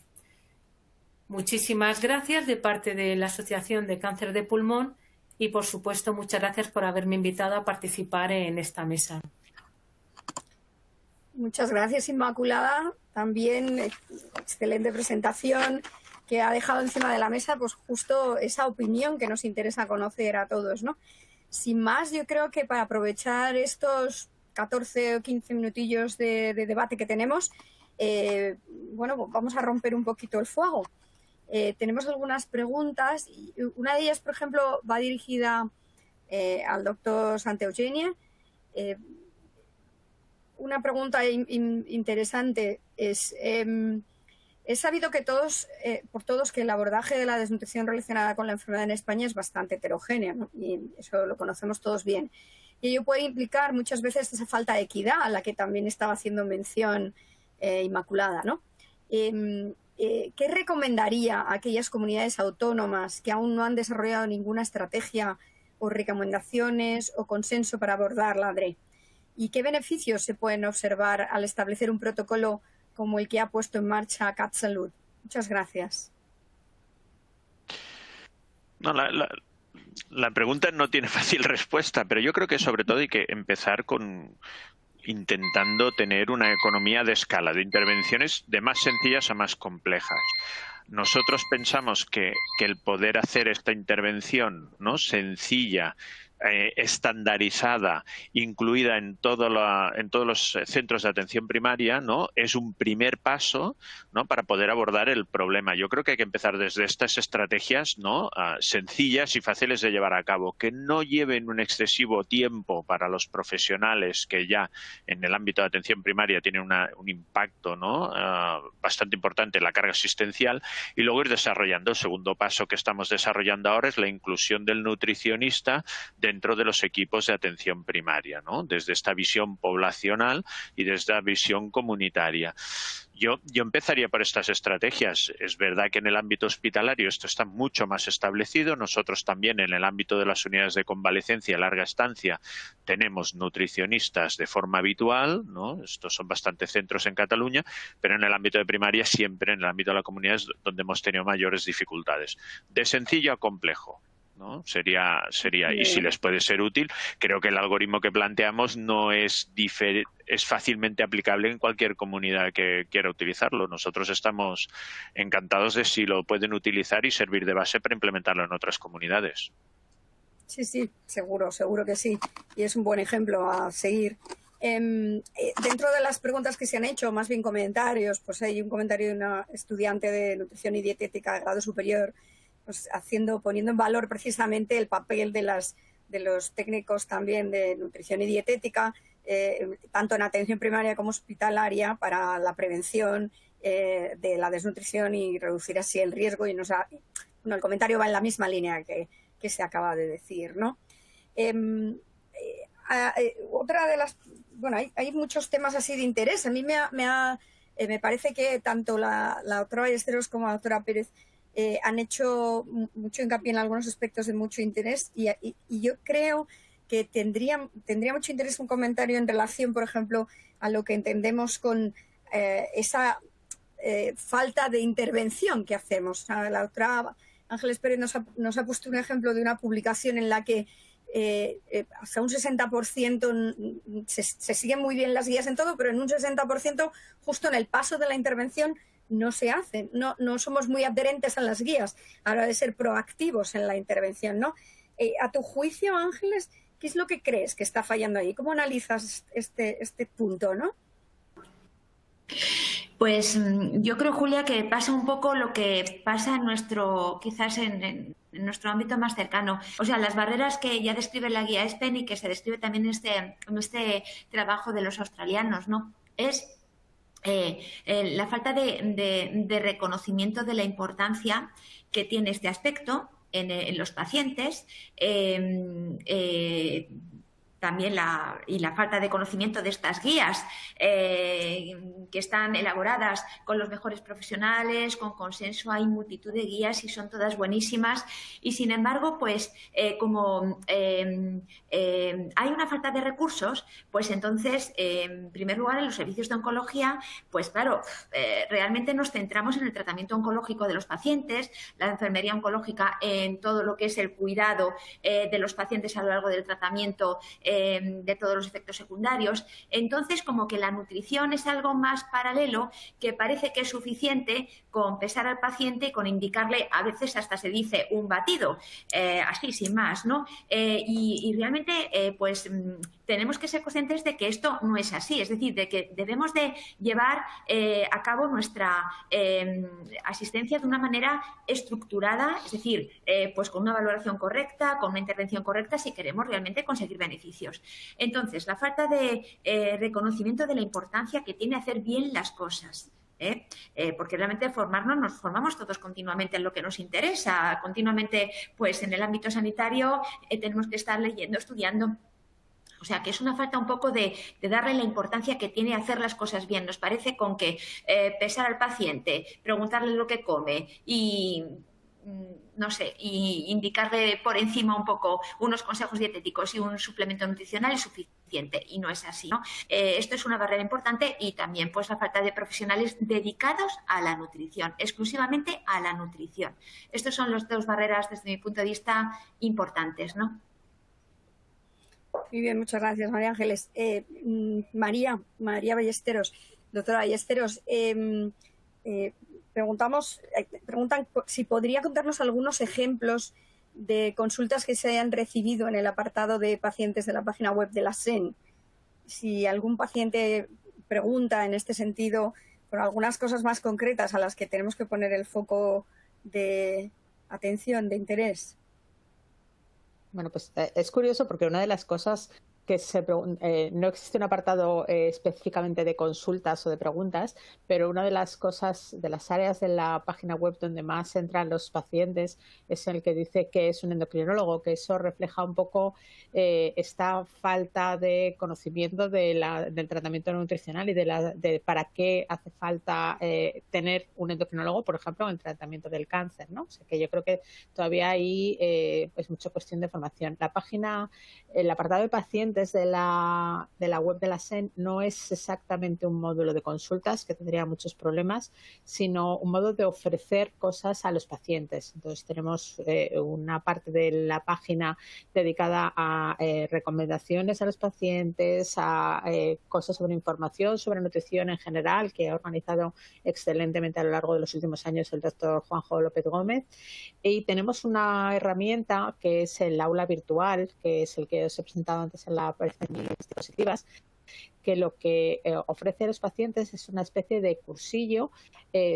Muchísimas gracias de parte de la Asociación de Cáncer de Pulmón y, por supuesto, muchas gracias por haberme invitado a participar en esta mesa. Muchas gracias, Inmaculada. También excelente presentación que ha dejado encima de la mesa pues justo esa opinión que nos interesa conocer a todos, ¿no? Sin más, yo creo que para aprovechar estos 14 o 15 minutillos de debate que tenemos, bueno, vamos a romper un poquito el fuego. Tenemos algunas preguntas y una de ellas, por ejemplo, va dirigida al doctor Sant'Eugenia. Una pregunta interesante es, he sabido que por todos que el abordaje de la desnutrición relacionada con la enfermedad en España es bastante heterogénea, ¿no? Y eso lo conocemos todos bien. Y ello puede implicar muchas veces esa falta de equidad a la que también estaba haciendo mención Inmaculada, ¿no? ¿Qué recomendaría a aquellas comunidades autónomas que aún no han desarrollado ninguna estrategia o recomendaciones o consenso para abordar la DRE? ¿Y qué beneficios se pueden observar al establecer un protocolo como el que ha puesto en marcha CatSalud? Muchas gracias. No, la pregunta no tiene fácil respuesta, pero yo creo que sobre todo hay que empezar con intentando tener una economía de escala, de intervenciones de más sencillas a más complejas. Nosotros pensamos que el poder hacer esta intervención, ¿no?, sencilla, estandarizada, incluida en todos los centros de atención primaria, ¿no? Es un primer paso, ¿no? Para poder abordar el problema. Yo creo que hay que empezar desde estas estrategias, ¿no? Sencillas y fáciles de llevar a cabo, que no lleven un excesivo tiempo para los profesionales que ya en el ámbito de atención primaria tienen un impacto, ¿no? Bastante importante en la carga asistencial, y luego ir desarrollando. El segundo paso que estamos desarrollando ahora es la inclusión del nutricionista dentro de los equipos de atención primaria, ¿no? Desde esta visión poblacional y desde esta visión comunitaria. Yo empezaría por estas estrategias. Es verdad que en el ámbito hospitalario esto está mucho más establecido. Nosotros también en el ámbito de las unidades de convalecencia y larga estancia tenemos nutricionistas de forma habitual, ¿no? Estos son bastantes centros en Cataluña, pero en el ámbito de primaria siempre, en el ámbito de la comunidad, es donde hemos tenido mayores dificultades. De sencillo a complejo, ¿no? Sería, y si les puede ser útil, creo que el algoritmo que planteamos no es fácilmente aplicable en cualquier comunidad que quiera utilizarlo. Nosotros estamos encantados de si lo pueden utilizar y servir de base para implementarlo en otras comunidades. Sí, seguro que sí. Y es un buen ejemplo a seguir. Dentro de las preguntas que se han hecho, más bien comentarios, pues hay un comentario de una estudiante de nutrición y dietética de grado superior, pues poniendo en valor precisamente el papel de los técnicos también de nutrición y dietética, tanto en atención primaria como hospitalaria, para la prevención de la desnutrición y reducir así el riesgo. Y el comentario va en la misma línea que se acaba de decir, ¿no? Otra de las... Bueno, hay muchos temas así de interés. A mí me parece que tanto la doctora Ballesteros como la doctora Pérez han hecho mucho hincapié en algunos aspectos de mucho interés, y yo creo que tendría mucho interés un comentario en relación, por ejemplo, a lo que entendemos con esa falta de intervención que hacemos. La doctora Ángeles Pérez nos ha puesto un ejemplo de una publicación en la que hasta un 60% se siguen muy bien las guías en todo, pero en un 60% justo en el paso de la intervención no se hacen, no somos muy adherentes a las guías a la hora de ser proactivos en la intervención, ¿no? A tu juicio, Ángeles, ¿qué es lo que crees que está fallando ahí? ¿Cómo analizas este punto, no? Pues yo creo, Julia, que pasa un poco lo que pasa quizás en nuestro ámbito más cercano. O sea, las barreras que ya describe la guía ESPEN y que se describe también en este trabajo de los australianos, ¿no? Es la falta de reconocimiento de la importancia que tiene este aspecto en los pacientes, también la falta de conocimiento de estas guías que están elaboradas con los mejores profesionales, con consenso. Hay multitud de guías y son todas buenísimas, y sin embargo, pues como hay una falta de recursos, pues entonces, en primer lugar, en los servicios de oncología, pues claro, realmente nos centramos en el tratamiento oncológico de los pacientes, la enfermería oncológica en todo lo que es el cuidado de los pacientes a lo largo del tratamiento, de todos los efectos secundarios. Entonces, como que la nutrición es algo más paralelo, que parece que es suficiente con pesar al paciente y con indicarle, a veces hasta se dice, un batido, así, sin más, ¿no? Y realmente, pues tenemos que ser conscientes de que esto no es así, es decir, de que debemos de llevar a cabo nuestra asistencia de una manera estructurada, es decir, pues con una valoración correcta, con una intervención correcta, si queremos realmente conseguir beneficios. Entonces, la falta de reconocimiento de la importancia que tiene hacer bien las cosas. Porque realmente nos formamos todos continuamente en lo que nos interesa, continuamente, pues en el ámbito sanitario tenemos que estar leyendo, estudiando. O sea, que es una falta un poco de darle la importancia que tiene hacer las cosas bien. Nos parece con que pesar al paciente, preguntarle lo que come y no sé, y indicarle por encima un poco unos consejos dietéticos y un suplemento nutricional es suficiente, y no es así, ¿no? Esto es una barrera importante, y también pues la falta de profesionales dedicados a la nutrición, exclusivamente a la nutrición. Estas son las dos barreras, desde mi punto de vista, importantes, ¿no? Muy bien, muchas gracias, María Ángeles. María Ballesteros, doctora Ballesteros, preguntan si podría contarnos algunos ejemplos de consultas que se hayan recibido en el apartado de pacientes de la página web de la SEN. Si algún paciente pregunta en este sentido por algunas cosas más concretas a las que tenemos que poner el foco de atención, de interés. Bueno, pues es curioso porque una de las cosas que no existe un apartado específicamente de consultas o de preguntas, pero una de las cosas, de las áreas de la página web donde más entran los pacientes es el que dice que es un endocrinólogo, que eso refleja un poco esta falta de conocimiento del tratamiento nutricional y de para qué hace falta tener un endocrinólogo, por ejemplo, en el tratamiento del cáncer, ¿no? O sea que yo creo que todavía hay pues mucha cuestión de formación. La página, el apartado de pacientes de la web de la SEN no es exactamente un módulo de consultas, que tendría muchos problemas, sino un modo de ofrecer cosas a los pacientes. Entonces tenemos una parte de la página dedicada a recomendaciones a los pacientes, a cosas sobre información, sobre nutrición en general, que ha organizado excelentemente a lo largo de los últimos años el doctor Juanjo López Gómez. Y tenemos una herramienta que es el aula virtual, que es el que os he presentado antes en las diapositivas, que lo que ofrece a los pacientes es una especie de cursillo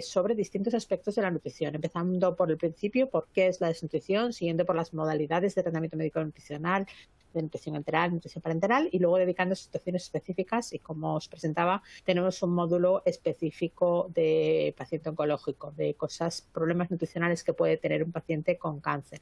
sobre distintos aspectos de la nutrición, empezando por el principio, por qué es la desnutrición, siguiendo por las modalidades de tratamiento médico nutricional, de nutrición enteral, nutrición parenteral, y luego dedicando a situaciones específicas. Y como os presentaba, tenemos un módulo específico de paciente oncológico, de problemas nutricionales que puede tener un paciente con cáncer.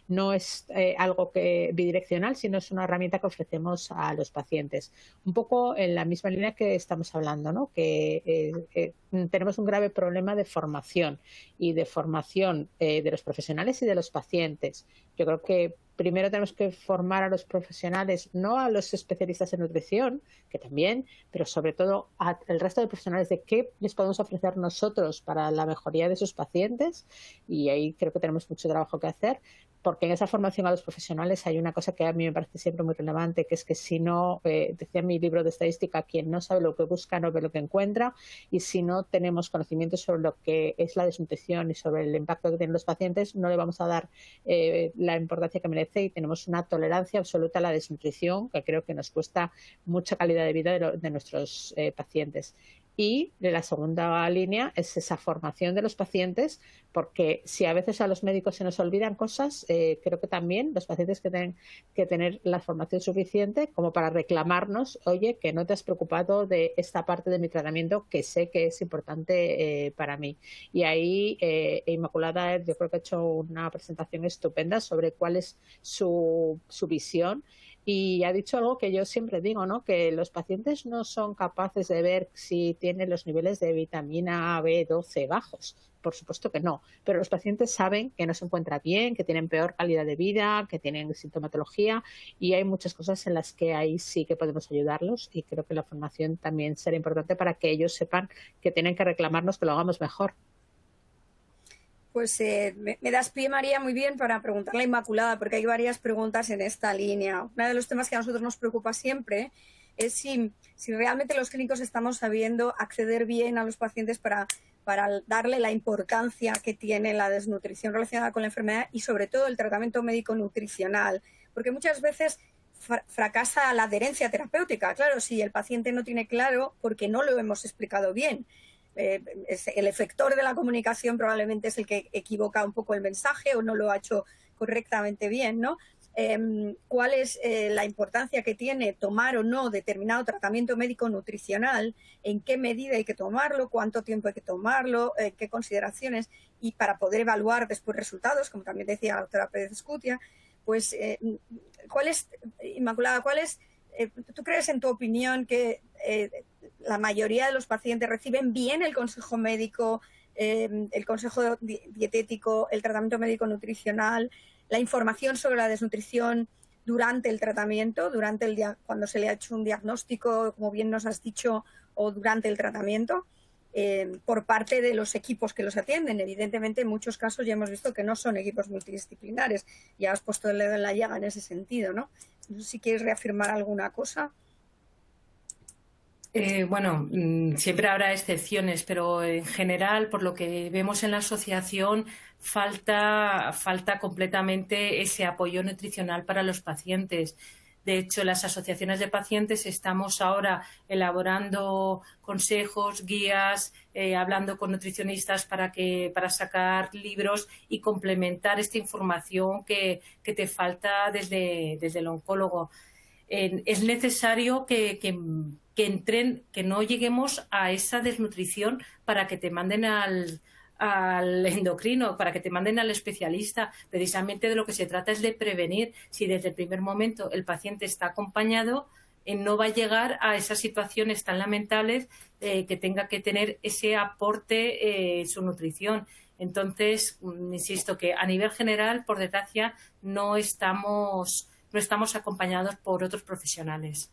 No es algo bidireccional, sino es una herramienta que ofrecemos a los pacientes. Un poco en la misma línea que estamos hablando, ¿no? Que tenemos un grave problema de formación de los profesionales y de los pacientes. Yo creo que primero tenemos que formar a los profesionales, no a los especialistas en nutrición, que también, pero sobre todo al resto de profesionales de qué les podemos ofrecer nosotros para la mejoría de sus pacientes, y ahí creo que tenemos mucho trabajo que hacer, porque en esa formación a los profesionales hay una cosa que a mí me parece siempre muy relevante, que es que si no, decía mi libro de estadística, quien no sabe lo que busca no ve lo que encuentra, y si no tenemos conocimiento sobre lo que es la desnutrición y sobre el impacto que tienen los pacientes, no le vamos a dar la importancia que merece, y tenemos una tolerancia absoluta a la desnutrición que creo que nos cuesta mucha calidad de vida de nuestros pacientes. Y la segunda línea es esa formación de los pacientes, porque si a veces a los médicos se nos olvidan cosas, creo que también los pacientes que tienen que tener la formación suficiente como para reclamarnos, oye, que no te has preocupado de esta parte de mi tratamiento que sé que es importante para mí. Y ahí Inmaculada, yo creo que ha hecho una presentación estupenda sobre cuál es su visión. Y ha dicho algo que yo siempre digo, ¿no? Que los pacientes no son capaces de ver si tienen los niveles de vitamina B12 bajos. Por supuesto que no. Pero los pacientes saben que no se encuentra bien, que tienen peor calidad de vida, que tienen sintomatología, y hay muchas cosas en las que ahí sí que podemos ayudarlos, y creo que la formación también será importante para que ellos sepan que tienen que reclamarnos que lo hagamos mejor. Pues me das pie, María, muy bien para preguntarle a Inmaculada, porque hay varias preguntas en esta línea. Uno de los temas que a nosotros nos preocupa siempre es si realmente los clínicos estamos sabiendo acceder bien a los pacientes para darle la importancia que tiene la desnutrición relacionada con la enfermedad y sobre todo el tratamiento médico nutricional, porque muchas veces fracasa la adherencia terapéutica. Claro, si el paciente no tiene claro porque no lo hemos explicado bien. El efector de la comunicación probablemente es el que equivoca un poco el mensaje o no lo ha hecho correctamente bien, ¿no? ¿Cuál es la importancia que tiene tomar o no determinado tratamiento médico nutricional? ¿En qué medida hay que tomarlo? ¿Cuánto tiempo hay que tomarlo? ¿Qué consideraciones? Y para poder evaluar después resultados, como también decía la doctora Pérez Escutia, pues, Inmaculada, ¿tú crees en tu opinión que la mayoría de los pacientes reciben bien el consejo médico, el consejo dietético, el tratamiento médico nutricional, la información sobre la desnutrición durante el tratamiento, cuando se le ha hecho un diagnóstico, como bien nos has dicho, o durante el tratamiento, por parte de los equipos que los atienden? Evidentemente, en muchos casos ya hemos visto que no son equipos multidisciplinares. Ya has puesto el dedo en la llaga en ese sentido, ¿no? No sé si quieres reafirmar alguna cosa. Bueno, siempre habrá excepciones, pero en general, por lo que vemos en la asociación, falta completamente ese apoyo nutricional para los pacientes. De hecho, las asociaciones de pacientes estamos ahora elaborando consejos, guías, hablando con nutricionistas para sacar libros y complementar esta información que te falta desde el oncólogo. Es necesario que no lleguemos a esa desnutrición para que te manden al endocrino, para que te manden al especialista. Precisamente de lo que se trata es de prevenir. Si desde el primer momento el paciente está acompañado, no va a llegar a esas situaciones tan lamentables que tenga que tener ese aporte en su nutrición. Entonces, insisto que a nivel general, por desgracia, no estamos acompañados por otros profesionales.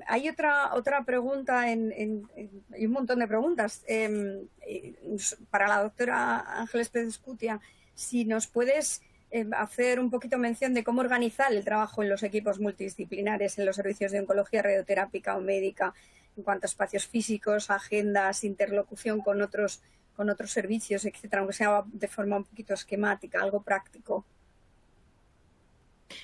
Hay otra pregunta, hay un montón de preguntas para la doctora Ángeles Pérez Escutia. Si nos puedes hacer un poquito mención de cómo organizar el trabajo en los equipos multidisciplinares, en los servicios de oncología radioterápica o médica, en cuanto a espacios físicos, agendas, interlocución con otros servicios, etcétera, aunque sea de forma un poquito esquemática, algo práctico.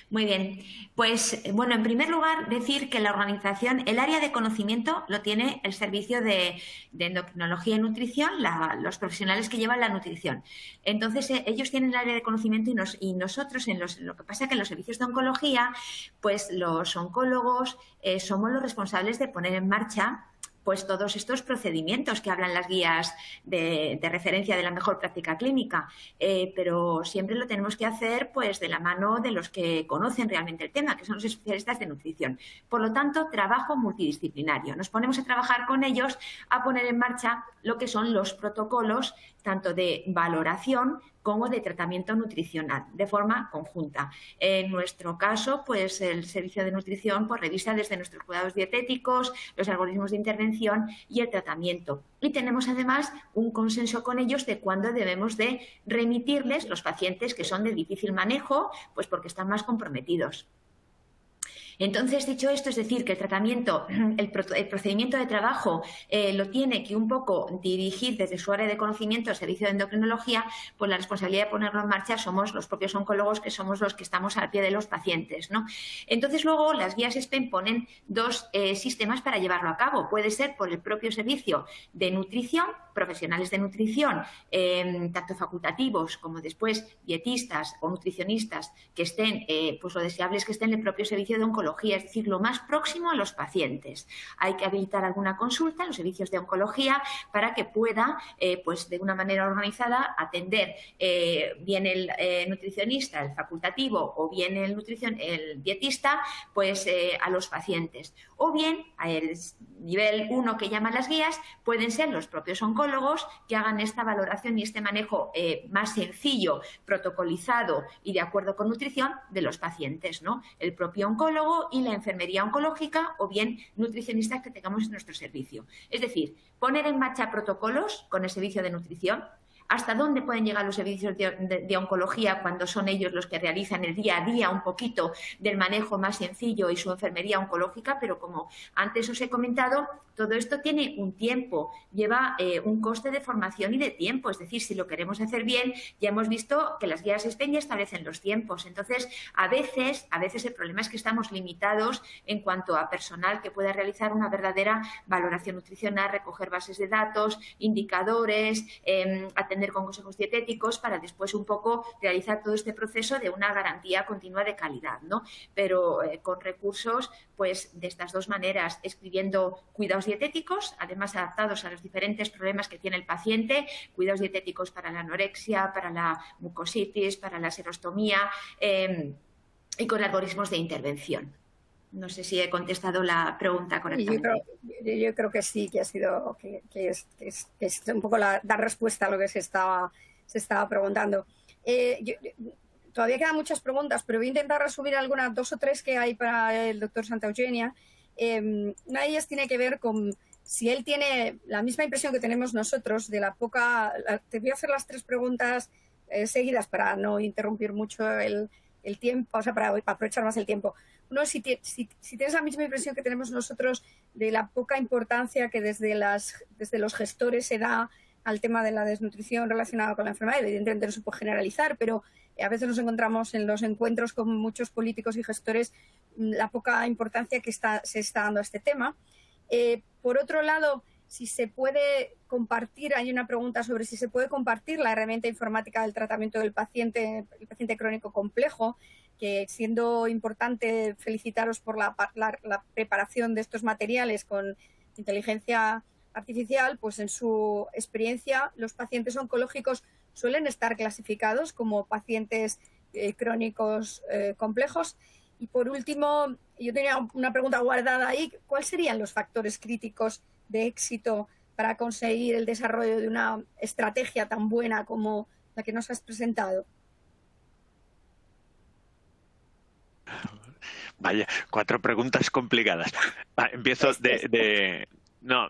Muy bien, pues bueno, en primer lugar decir que la organización, el área de conocimiento lo tiene el servicio de endocrinología y nutrición, los profesionales que llevan la nutrición. Entonces ellos tienen el área de conocimiento y nosotros, lo que pasa es que en los servicios de oncología, pues los oncólogos somos los responsables de poner en marcha pues todos estos procedimientos que hablan las guías de referencia de la mejor práctica clínica, pero siempre lo tenemos que hacer pues de la mano de los que conocen realmente el tema, que son los especialistas de nutrición. Por lo tanto, trabajo multidisciplinario. Nos ponemos a trabajar con ellos a poner en marcha lo que son los protocolos tanto de valoración como de tratamiento nutricional, de forma conjunta. En nuestro caso, pues el servicio de nutrición pues revisa desde nuestros cuidados dietéticos, los algoritmos de intervención y el tratamiento. Y tenemos además un consenso con ellos de cuándo debemos de remitirles los pacientes que son de difícil manejo, pues porque están más comprometidos. Entonces, dicho esto, es decir, que el tratamiento, el procedimiento de trabajo lo tiene que un poco dirigir desde su área de conocimiento el servicio de endocrinología, pues la responsabilidad de ponerlo en marcha somos los propios oncólogos, que somos los que estamos al pie de los pacientes, ¿no? Entonces, luego las guías SPEN ponen dos sistemas para llevarlo a cabo. Puede ser por el propio servicio de nutrición, profesionales de nutrición, tanto facultativos como después dietistas o nutricionistas que estén, pues lo deseable es que estén en el propio servicio de oncología, es decir, lo más próximo a los pacientes. Hay que habilitar alguna consulta en los servicios de oncología para que pueda, pues de una manera organizada, atender bien el nutricionista, el facultativo o bien el dietista, pues a los pacientes. O bien, al nivel 1 que llaman las guías, pueden ser los propios oncólogos que hagan esta valoración y este manejo más sencillo, protocolizado y de acuerdo con nutrición de los pacientes, ¿no? El propio oncólogo y la enfermería oncológica o bien nutricionistas que tengamos en nuestro servicio. Es decir, poner en marcha protocolos con el servicio de nutrición. ¿Hasta dónde pueden llegar los servicios de oncología cuando son ellos los que realizan el día a día un poquito del manejo más sencillo y su enfermería oncológica? Pero como antes os he comentado, todo esto tiene un tiempo, lleva un coste de formación y de tiempo. Es decir, si lo queremos hacer bien, ya hemos visto que las guías SPEN ya establecen los tiempos. Entonces, a veces el problema es que estamos limitados en cuanto a personal que pueda realizar una verdadera valoración nutricional, recoger bases de datos, indicadores, atender con consejos dietéticos para después un poco realizar todo este proceso de una garantía continua de calidad, ¿no? Pero con recursos, pues de estas dos maneras, escribiendo cuidados dietéticos, además adaptados a los diferentes problemas que tiene el paciente, cuidados dietéticos para la anorexia, para la mucositis, para la serostomía y con algoritmos de intervención. No sé si he contestado la pregunta correctamente. Yo creo que sí, que ha sido que es un poco dar respuesta a lo que se estaba preguntando. Todavía quedan muchas preguntas, pero voy a intentar resumir algunas, 2 o 3 que hay para el doctor Santa Eugenia. Una de ellas tiene que ver con si él tiene la misma impresión que tenemos nosotros de la poca... Te voy a hacer las 3 preguntas seguidas para no interrumpir mucho el el tiempo, o sea, para aprovechar más el tiempo. Uno, si tienes la misma impresión que tenemos nosotros de la poca importancia que desde los gestores se da al tema de la desnutrición relacionada con la enfermedad. Evidentemente no se puede generalizar, pero a veces nos encontramos en los encuentros con muchos políticos y gestores la poca importancia que se está dando a este tema. Por otro lado, si se puede compartir, hay una pregunta sobre si se puede compartir la herramienta informática del tratamiento del paciente, el paciente crónico complejo, que siendo importante felicitaros por la preparación de estos materiales con inteligencia artificial, pues en su experiencia los pacientes oncológicos suelen estar clasificados como pacientes crónicos complejos. Y por último, yo tenía una pregunta guardada ahí, ¿cuáles serían los factores críticos de éxito para conseguir el desarrollo de una estrategia tan buena como la que nos has presentado? Vaya, 4 preguntas complicadas. Empiezo No,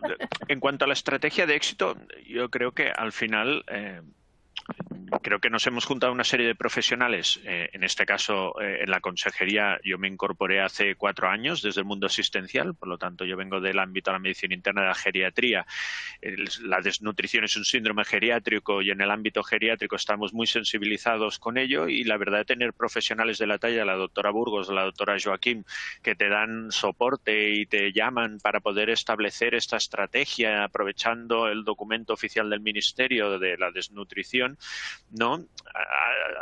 en cuanto a la estrategia de éxito, yo creo que al final creo que nos hemos juntado una serie de profesionales. En este caso, en la consejería, yo me incorporé hace 4 años desde el mundo asistencial, por lo tanto, yo vengo del ámbito de la medicina interna, de la geriatría. La desnutrición es un síndrome geriátrico y en el ámbito geriátrico estamos muy sensibilizados con ello, y la verdad de tener profesionales de la talla, la doctora Burgos, la doctora Joaquín, que te dan soporte y te llaman para poder establecer esta estrategia aprovechando el documento oficial del Ministerio de la desnutrición, ¿no?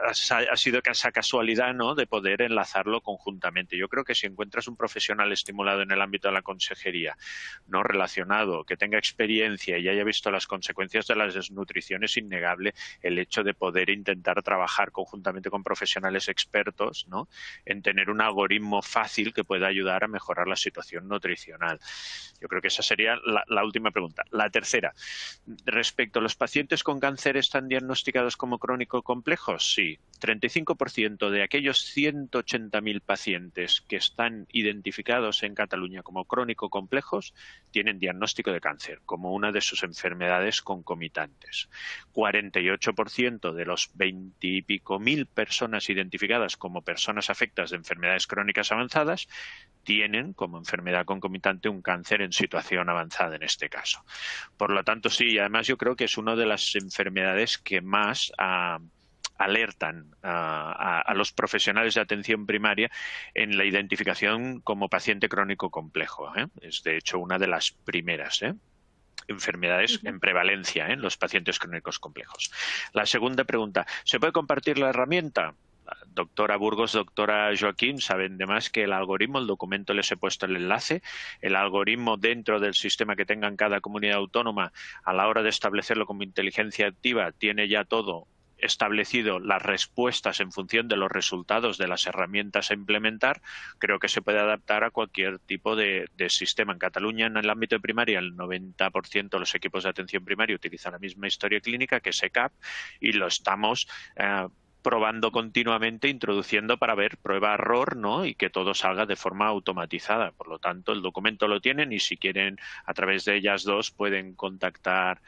Ha sido esa casualidad, ¿no?, de poder enlazarlo conjuntamente. Yo creo que si encuentras un profesional estimulado en el ámbito de la consejería, no relacionado, que tenga experiencia y haya visto las consecuencias de la desnutrición, es innegable el hecho de poder intentar trabajar conjuntamente con profesionales expertos, ¿no?, en tener un algoritmo fácil que pueda ayudar a mejorar la situación nutricional. Yo creo que esa sería la última pregunta. La tercera, respecto a los pacientes con cáncer, ¿están diagnosticados como crónico complejos? Sí. 35% de aquellos 180.000 pacientes que están identificados en Cataluña como crónico complejos tienen diagnóstico de cáncer como una de sus enfermedades concomitantes. 48% de los 20 y pico mil personas identificadas como personas afectadas de enfermedades crónicas avanzadas tienen como enfermedad concomitante un cáncer en situación avanzada en este caso. Por lo tanto, sí, además yo creo que es una de las enfermedades que más alertan a los profesionales de atención primaria en la identificación como paciente crónico complejo. Es de hecho una de las primeras enfermedades en prevalencia en los pacientes crónicos complejos. La segunda pregunta, ¿se puede compartir la herramienta? Doctora Burgos, doctora Joaquín, saben de más que el algoritmo, el documento les he puesto el enlace, el algoritmo dentro del sistema que tenga en cada comunidad autónoma a la hora de establecerlo como inteligencia activa tiene ya todo establecido, las respuestas en función de los resultados de las herramientas a implementar. Creo que se puede adaptar a cualquier tipo de sistema. En Cataluña, en el ámbito de primaria, el 90% de los equipos de atención primaria utilizan la misma historia clínica que es ECAP y lo estamos probando continuamente, introduciendo para ver prueba-error, ¿no?, y que todo salga de forma automatizada. Por lo tanto, el documento lo tienen y si quieren, a través de ellas dos, pueden contactar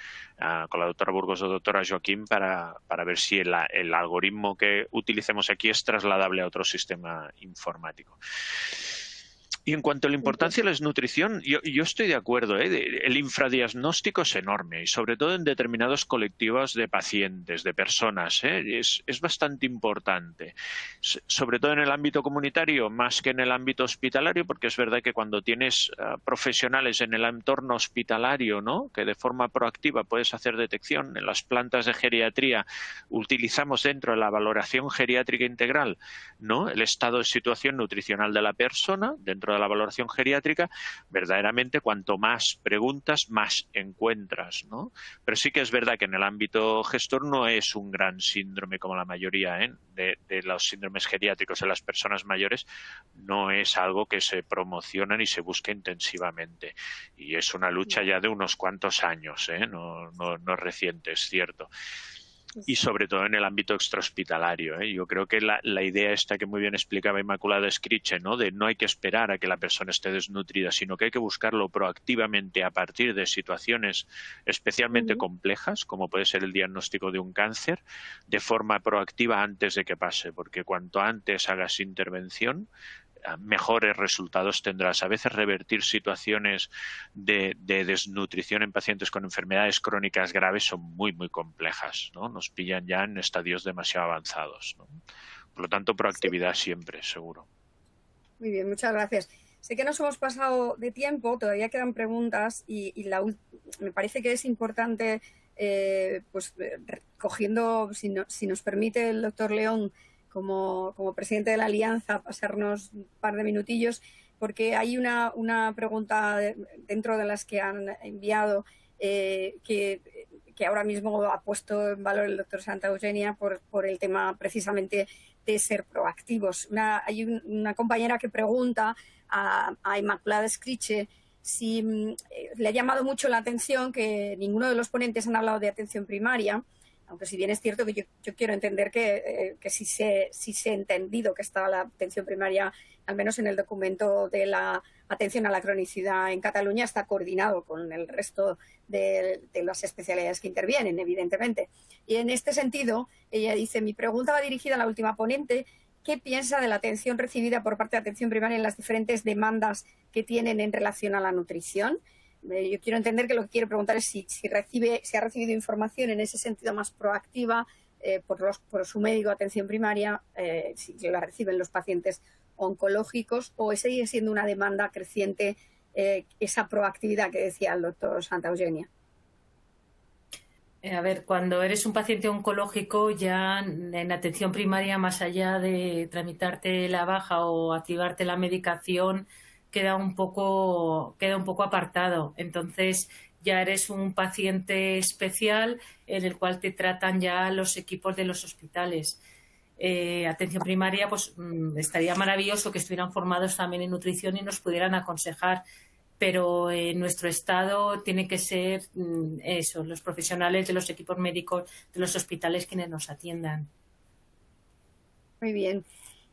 con la doctora Burgos o doctora Joaquín para ver si el algoritmo que utilicemos aquí es trasladable a otro sistema informático. Y en cuanto a la importancia de la desnutrición, yo estoy de acuerdo. El infradiagnóstico es enorme y sobre todo en determinados colectivos de pacientes, de personas. Es bastante importante. Sobre todo en el ámbito comunitario, más que en el ámbito hospitalario, porque es verdad que cuando tienes profesionales en el entorno hospitalario, ¿no?, que de forma proactiva puedes hacer detección. En las plantas de geriatría utilizamos dentro de la valoración geriátrica integral, ¿no?, el estado de situación nutricional de la persona dentro de la valoración geriátrica. Verdaderamente cuanto más preguntas más encuentras, ¿no? Pero sí que es verdad que en el ámbito gestor no es un gran síndrome como la mayoría de los síndromes geriátricos en las personas mayores, no es algo que se promociona ni se busca intensivamente y es una lucha ya de unos cuantos años, no es reciente, es cierto. y sobre todo en el ámbito extrahospitalario. Yo creo que la idea esta que muy bien explicaba Inmaculada Escriche, ¿no? De no hay que esperar a que la persona esté desnutrida, sino que hay que buscarlo proactivamente a partir de situaciones especialmente complejas, como puede ser el diagnóstico de un cáncer, de forma proactiva antes de que pase, porque cuanto antes hagas intervención, mejores resultados tendrás. A veces revertir situaciones de desnutrición en pacientes con enfermedades crónicas graves son muy, muy complejas, ¿no? Nos pillan ya en estadios demasiado avanzados, ¿no? Por lo tanto, proactividad siempre, seguro. Muy bien, muchas gracias. Sé que nos hemos pasado de tiempo, todavía quedan preguntas y me parece que es importante, cogiendo, si nos permite el doctor León, como presidente de la Alianza, pasarnos un par de minutillos, porque hay una pregunta dentro de las que han enviado que ahora mismo ha puesto en valor el doctor Santa Eugenia por el tema precisamente de ser proactivos. Hay una compañera que pregunta a Inmaculada Escriche si le ha llamado mucho la atención que ninguno de los ponentes han hablado de atención primaria, aunque si bien es cierto que yo quiero entender que sí se ha entendido que está la atención primaria, al menos en el documento de la atención a la cronicidad en Cataluña, está coordinado con el resto de las especialidades que intervienen, evidentemente. Y en este sentido, ella dice, mi pregunta va dirigida a la última ponente, ¿qué piensa de la atención recibida por parte de atención primaria en las diferentes demandas que tienen en relación a la nutrición? Yo quiero entender que lo que quiere preguntar es si ha recibido información en ese sentido más proactiva por su médico de atención primaria, si la reciben los pacientes oncológicos, o sigue siendo una demanda creciente esa proactividad que decía el doctor Santa Eugenia. A ver, cuando eres un paciente oncológico, ya en atención primaria, más allá de tramitarte la baja o activarte la medicación, queda un poco apartado. Entonces ya eres un paciente especial en el cual te tratan ya los equipos de los hospitales. Atención primaria, pues estaría maravilloso que estuvieran formados también en nutrición y nos pudieran aconsejar, pero en nuestro estado tiene que ser los profesionales de los equipos médicos de los hospitales quienes nos atiendan. Muy bien.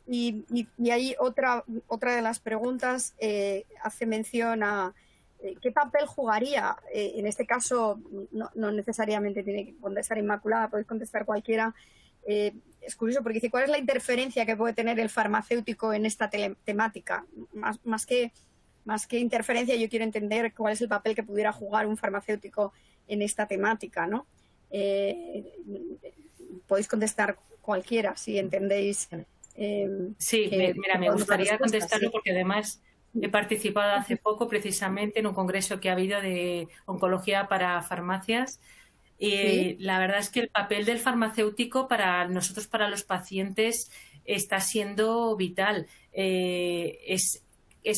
Y hay otra de las preguntas, hace mención a qué papel jugaría, en este caso no necesariamente tiene que contestar Inmaculada, podéis contestar cualquiera. Es curioso porque dice, ¿cuál es la interferencia que puede tener el farmacéutico en esta temática? Más que interferencia, yo quiero entender cuál es el papel que pudiera jugar un farmacéutico en esta temática, ¿no? Podéis contestar cualquiera, si entendéis. Sí, mira, me gustaría contestarlo porque además he participado hace poco precisamente en un congreso que ha habido de oncología para farmacias y la verdad es que el papel del farmacéutico para nosotros, para los pacientes, está siendo vital. Es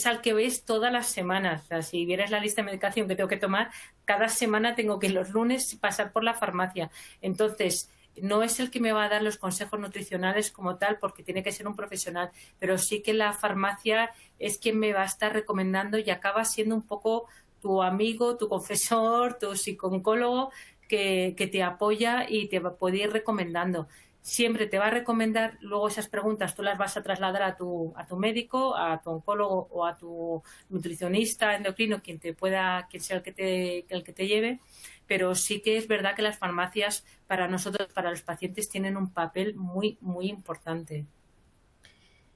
al que ves todas las semanas. O sea, si vieras la lista de medicación que tengo que tomar, cada semana tengo que los lunes pasar por la farmacia. Entonces, no es el que me va a dar los consejos nutricionales como tal, porque tiene que ser un profesional, pero sí que la farmacia es quien me va a estar recomendando y acaba siendo un poco tu amigo, tu confesor, tu psicooncólogo que te apoya y te puede ir recomendando. Siempre te va a recomendar, luego esas preguntas tú las vas a trasladar a tu médico, a tu oncólogo o a tu nutricionista, endocrino, quien sea el que te lleve, pero sí que es verdad que las farmacias para nosotros, para los pacientes, tienen un papel muy, muy importante.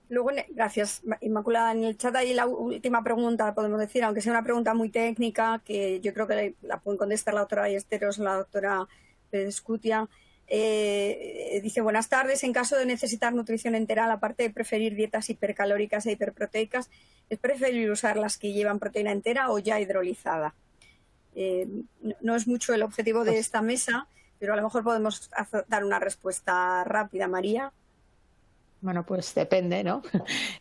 Luego, gracias, Inmaculada. En el chat hay la última pregunta, podemos decir, aunque sea una pregunta muy técnica, que yo creo que la pueden contestar la doctora Ballesteros o la doctora Pedescutia. Dice, buenas tardes, en caso de necesitar nutrición enteral, aparte de preferir dietas hipercalóricas e hiperproteicas, ¿es preferible usar las que llevan proteína entera o ya hidrolizada? No es mucho el objetivo de esta mesa, pero a lo mejor podemos dar una respuesta rápida, María. Bueno, pues depende, ¿no?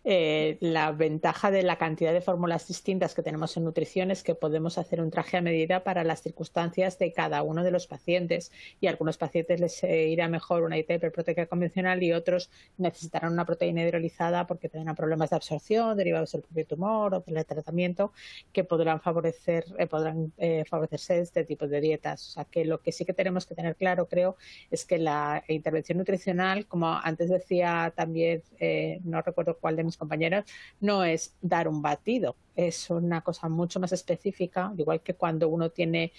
La ventaja de la cantidad de fórmulas distintas que tenemos en nutrición es que podemos hacer un traje a medida para las circunstancias de cada uno de los pacientes, y a algunos pacientes les irá mejor una dieta hiperproteica convencional y otros necesitarán una proteína hidrolizada porque tendrán problemas de absorción derivados del propio tumor o del tratamiento que podrán favorecerse de este tipo de dietas. O sea, que lo que sí que tenemos que tener claro, creo, es que la intervención nutricional, como antes decía también, no recuerdo cuál de mis compañeros, no es dar un batido, es una cosa mucho más específica, igual que cuando uno tiene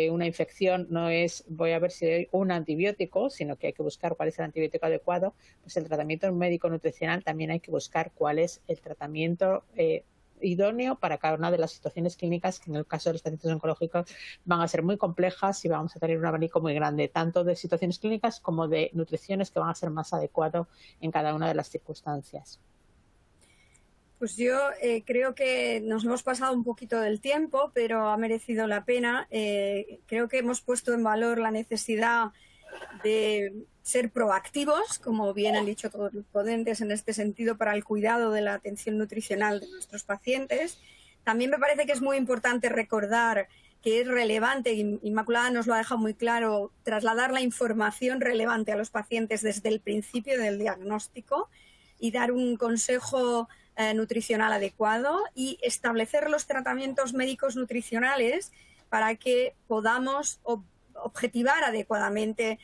una infección, no es voy a ver si doy un antibiótico, sino que hay que buscar cuál es el antibiótico adecuado. Pues el tratamiento médico nutricional también hay que buscar cuál es el tratamiento idóneo para cada una de las situaciones clínicas, que en el caso de los pacientes oncológicos van a ser muy complejas y vamos a tener un abanico muy grande, tanto de situaciones clínicas como de nutriciones que van a ser más adecuados en cada una de las circunstancias. Pues yo creo que nos hemos pasado un poquito del tiempo, pero ha merecido la pena. Creo que hemos puesto en valor la necesidad de ser proactivos, como bien han dicho todos los ponentes en este sentido, para el cuidado de la atención nutricional de nuestros pacientes. También me parece que es muy importante recordar que es relevante, y Inmaculada nos lo ha dejado muy claro, trasladar la información relevante a los pacientes desde el principio del diagnóstico y dar un consejo nutricional adecuado y establecer los tratamientos médicos nutricionales para que podamos objetivar adecuadamente,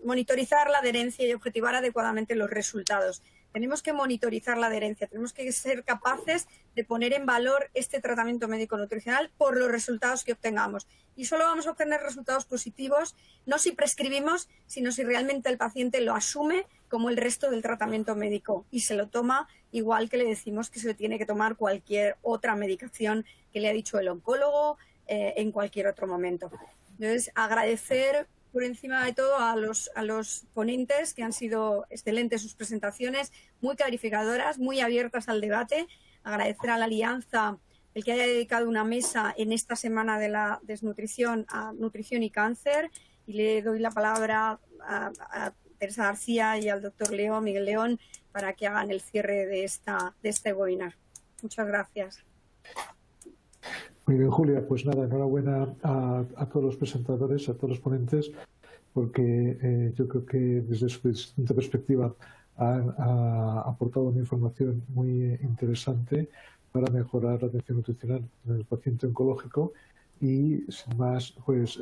monitorizar la adherencia y objetivar adecuadamente los resultados. Tenemos que monitorizar la adherencia, tenemos que ser capaces de poner en valor este tratamiento médico nutricional por los resultados que obtengamos. Y solo vamos a obtener resultados positivos, no si prescribimos, sino si realmente el paciente lo asume como el resto del tratamiento médico y se lo toma igual que le decimos que se lo tiene que tomar cualquier otra medicación que le ha dicho el oncólogo en cualquier otro momento. Entonces, agradecer por encima de todo a los ponentes, que han sido excelentes sus presentaciones, muy clarificadoras, muy abiertas al debate. Agradecer a la Alianza el que haya dedicado una mesa en esta semana de la desnutrición a nutrición y cáncer. Y le doy la palabra a Teresa García y al doctor Miguel León, para que hagan el cierre de este webinar. Muchas gracias. Muy bien, Julia. Pues nada, enhorabuena a todos los presentadores, a todos los ponentes, porque yo creo que desde su distinta perspectiva han aportado una información muy interesante para mejorar la atención nutricional en el paciente oncológico. Y sin más, pues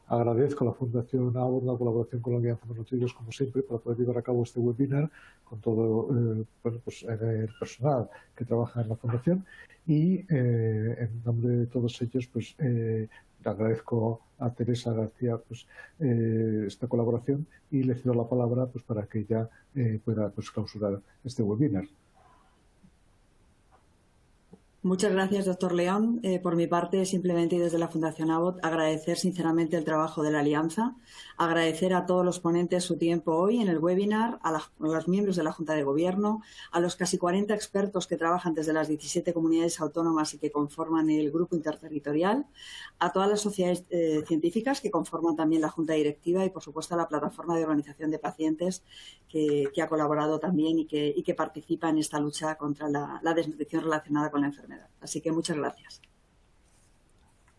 agradezco a la Fundación ABOT la colaboración con la Alianza Más Nutridos, como siempre, para poder llevar a cabo este webinar con todo el personal que trabaja en la Fundación. Y en nombre de todos ellos, pues le agradezco a Teresa García pues, esta colaboración, y le cedo la palabra pues, para que ella pueda pues, clausurar este webinar. Muchas gracias, doctor León. Por mi parte, simplemente y desde la Fundación ABOT, agradecer sinceramente el trabajo de la Alianza, agradecer a todos los ponentes su tiempo hoy en el webinar, a los miembros de la Junta de Gobierno, a los casi 40 expertos que trabajan desde las 17 comunidades autónomas y que conforman el grupo interterritorial, a todas las sociedades científicas que conforman también la Junta Directiva y, por supuesto, a la Plataforma de Organización de Pacientes que ha colaborado también y que participa en esta lucha contra la desnutrición relacionada con la enfermedad. Así que muchas gracias.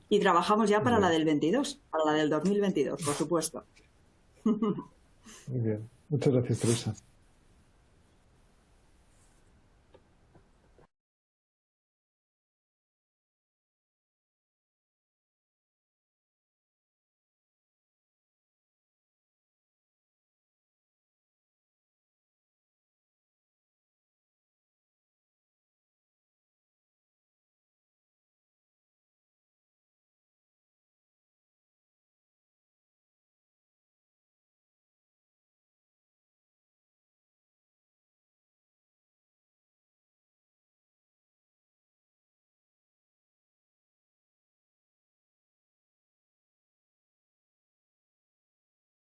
Y trabajamos ya para la del 22, para la del 2022, por supuesto. Muy bien. Muchas gracias, Teresa.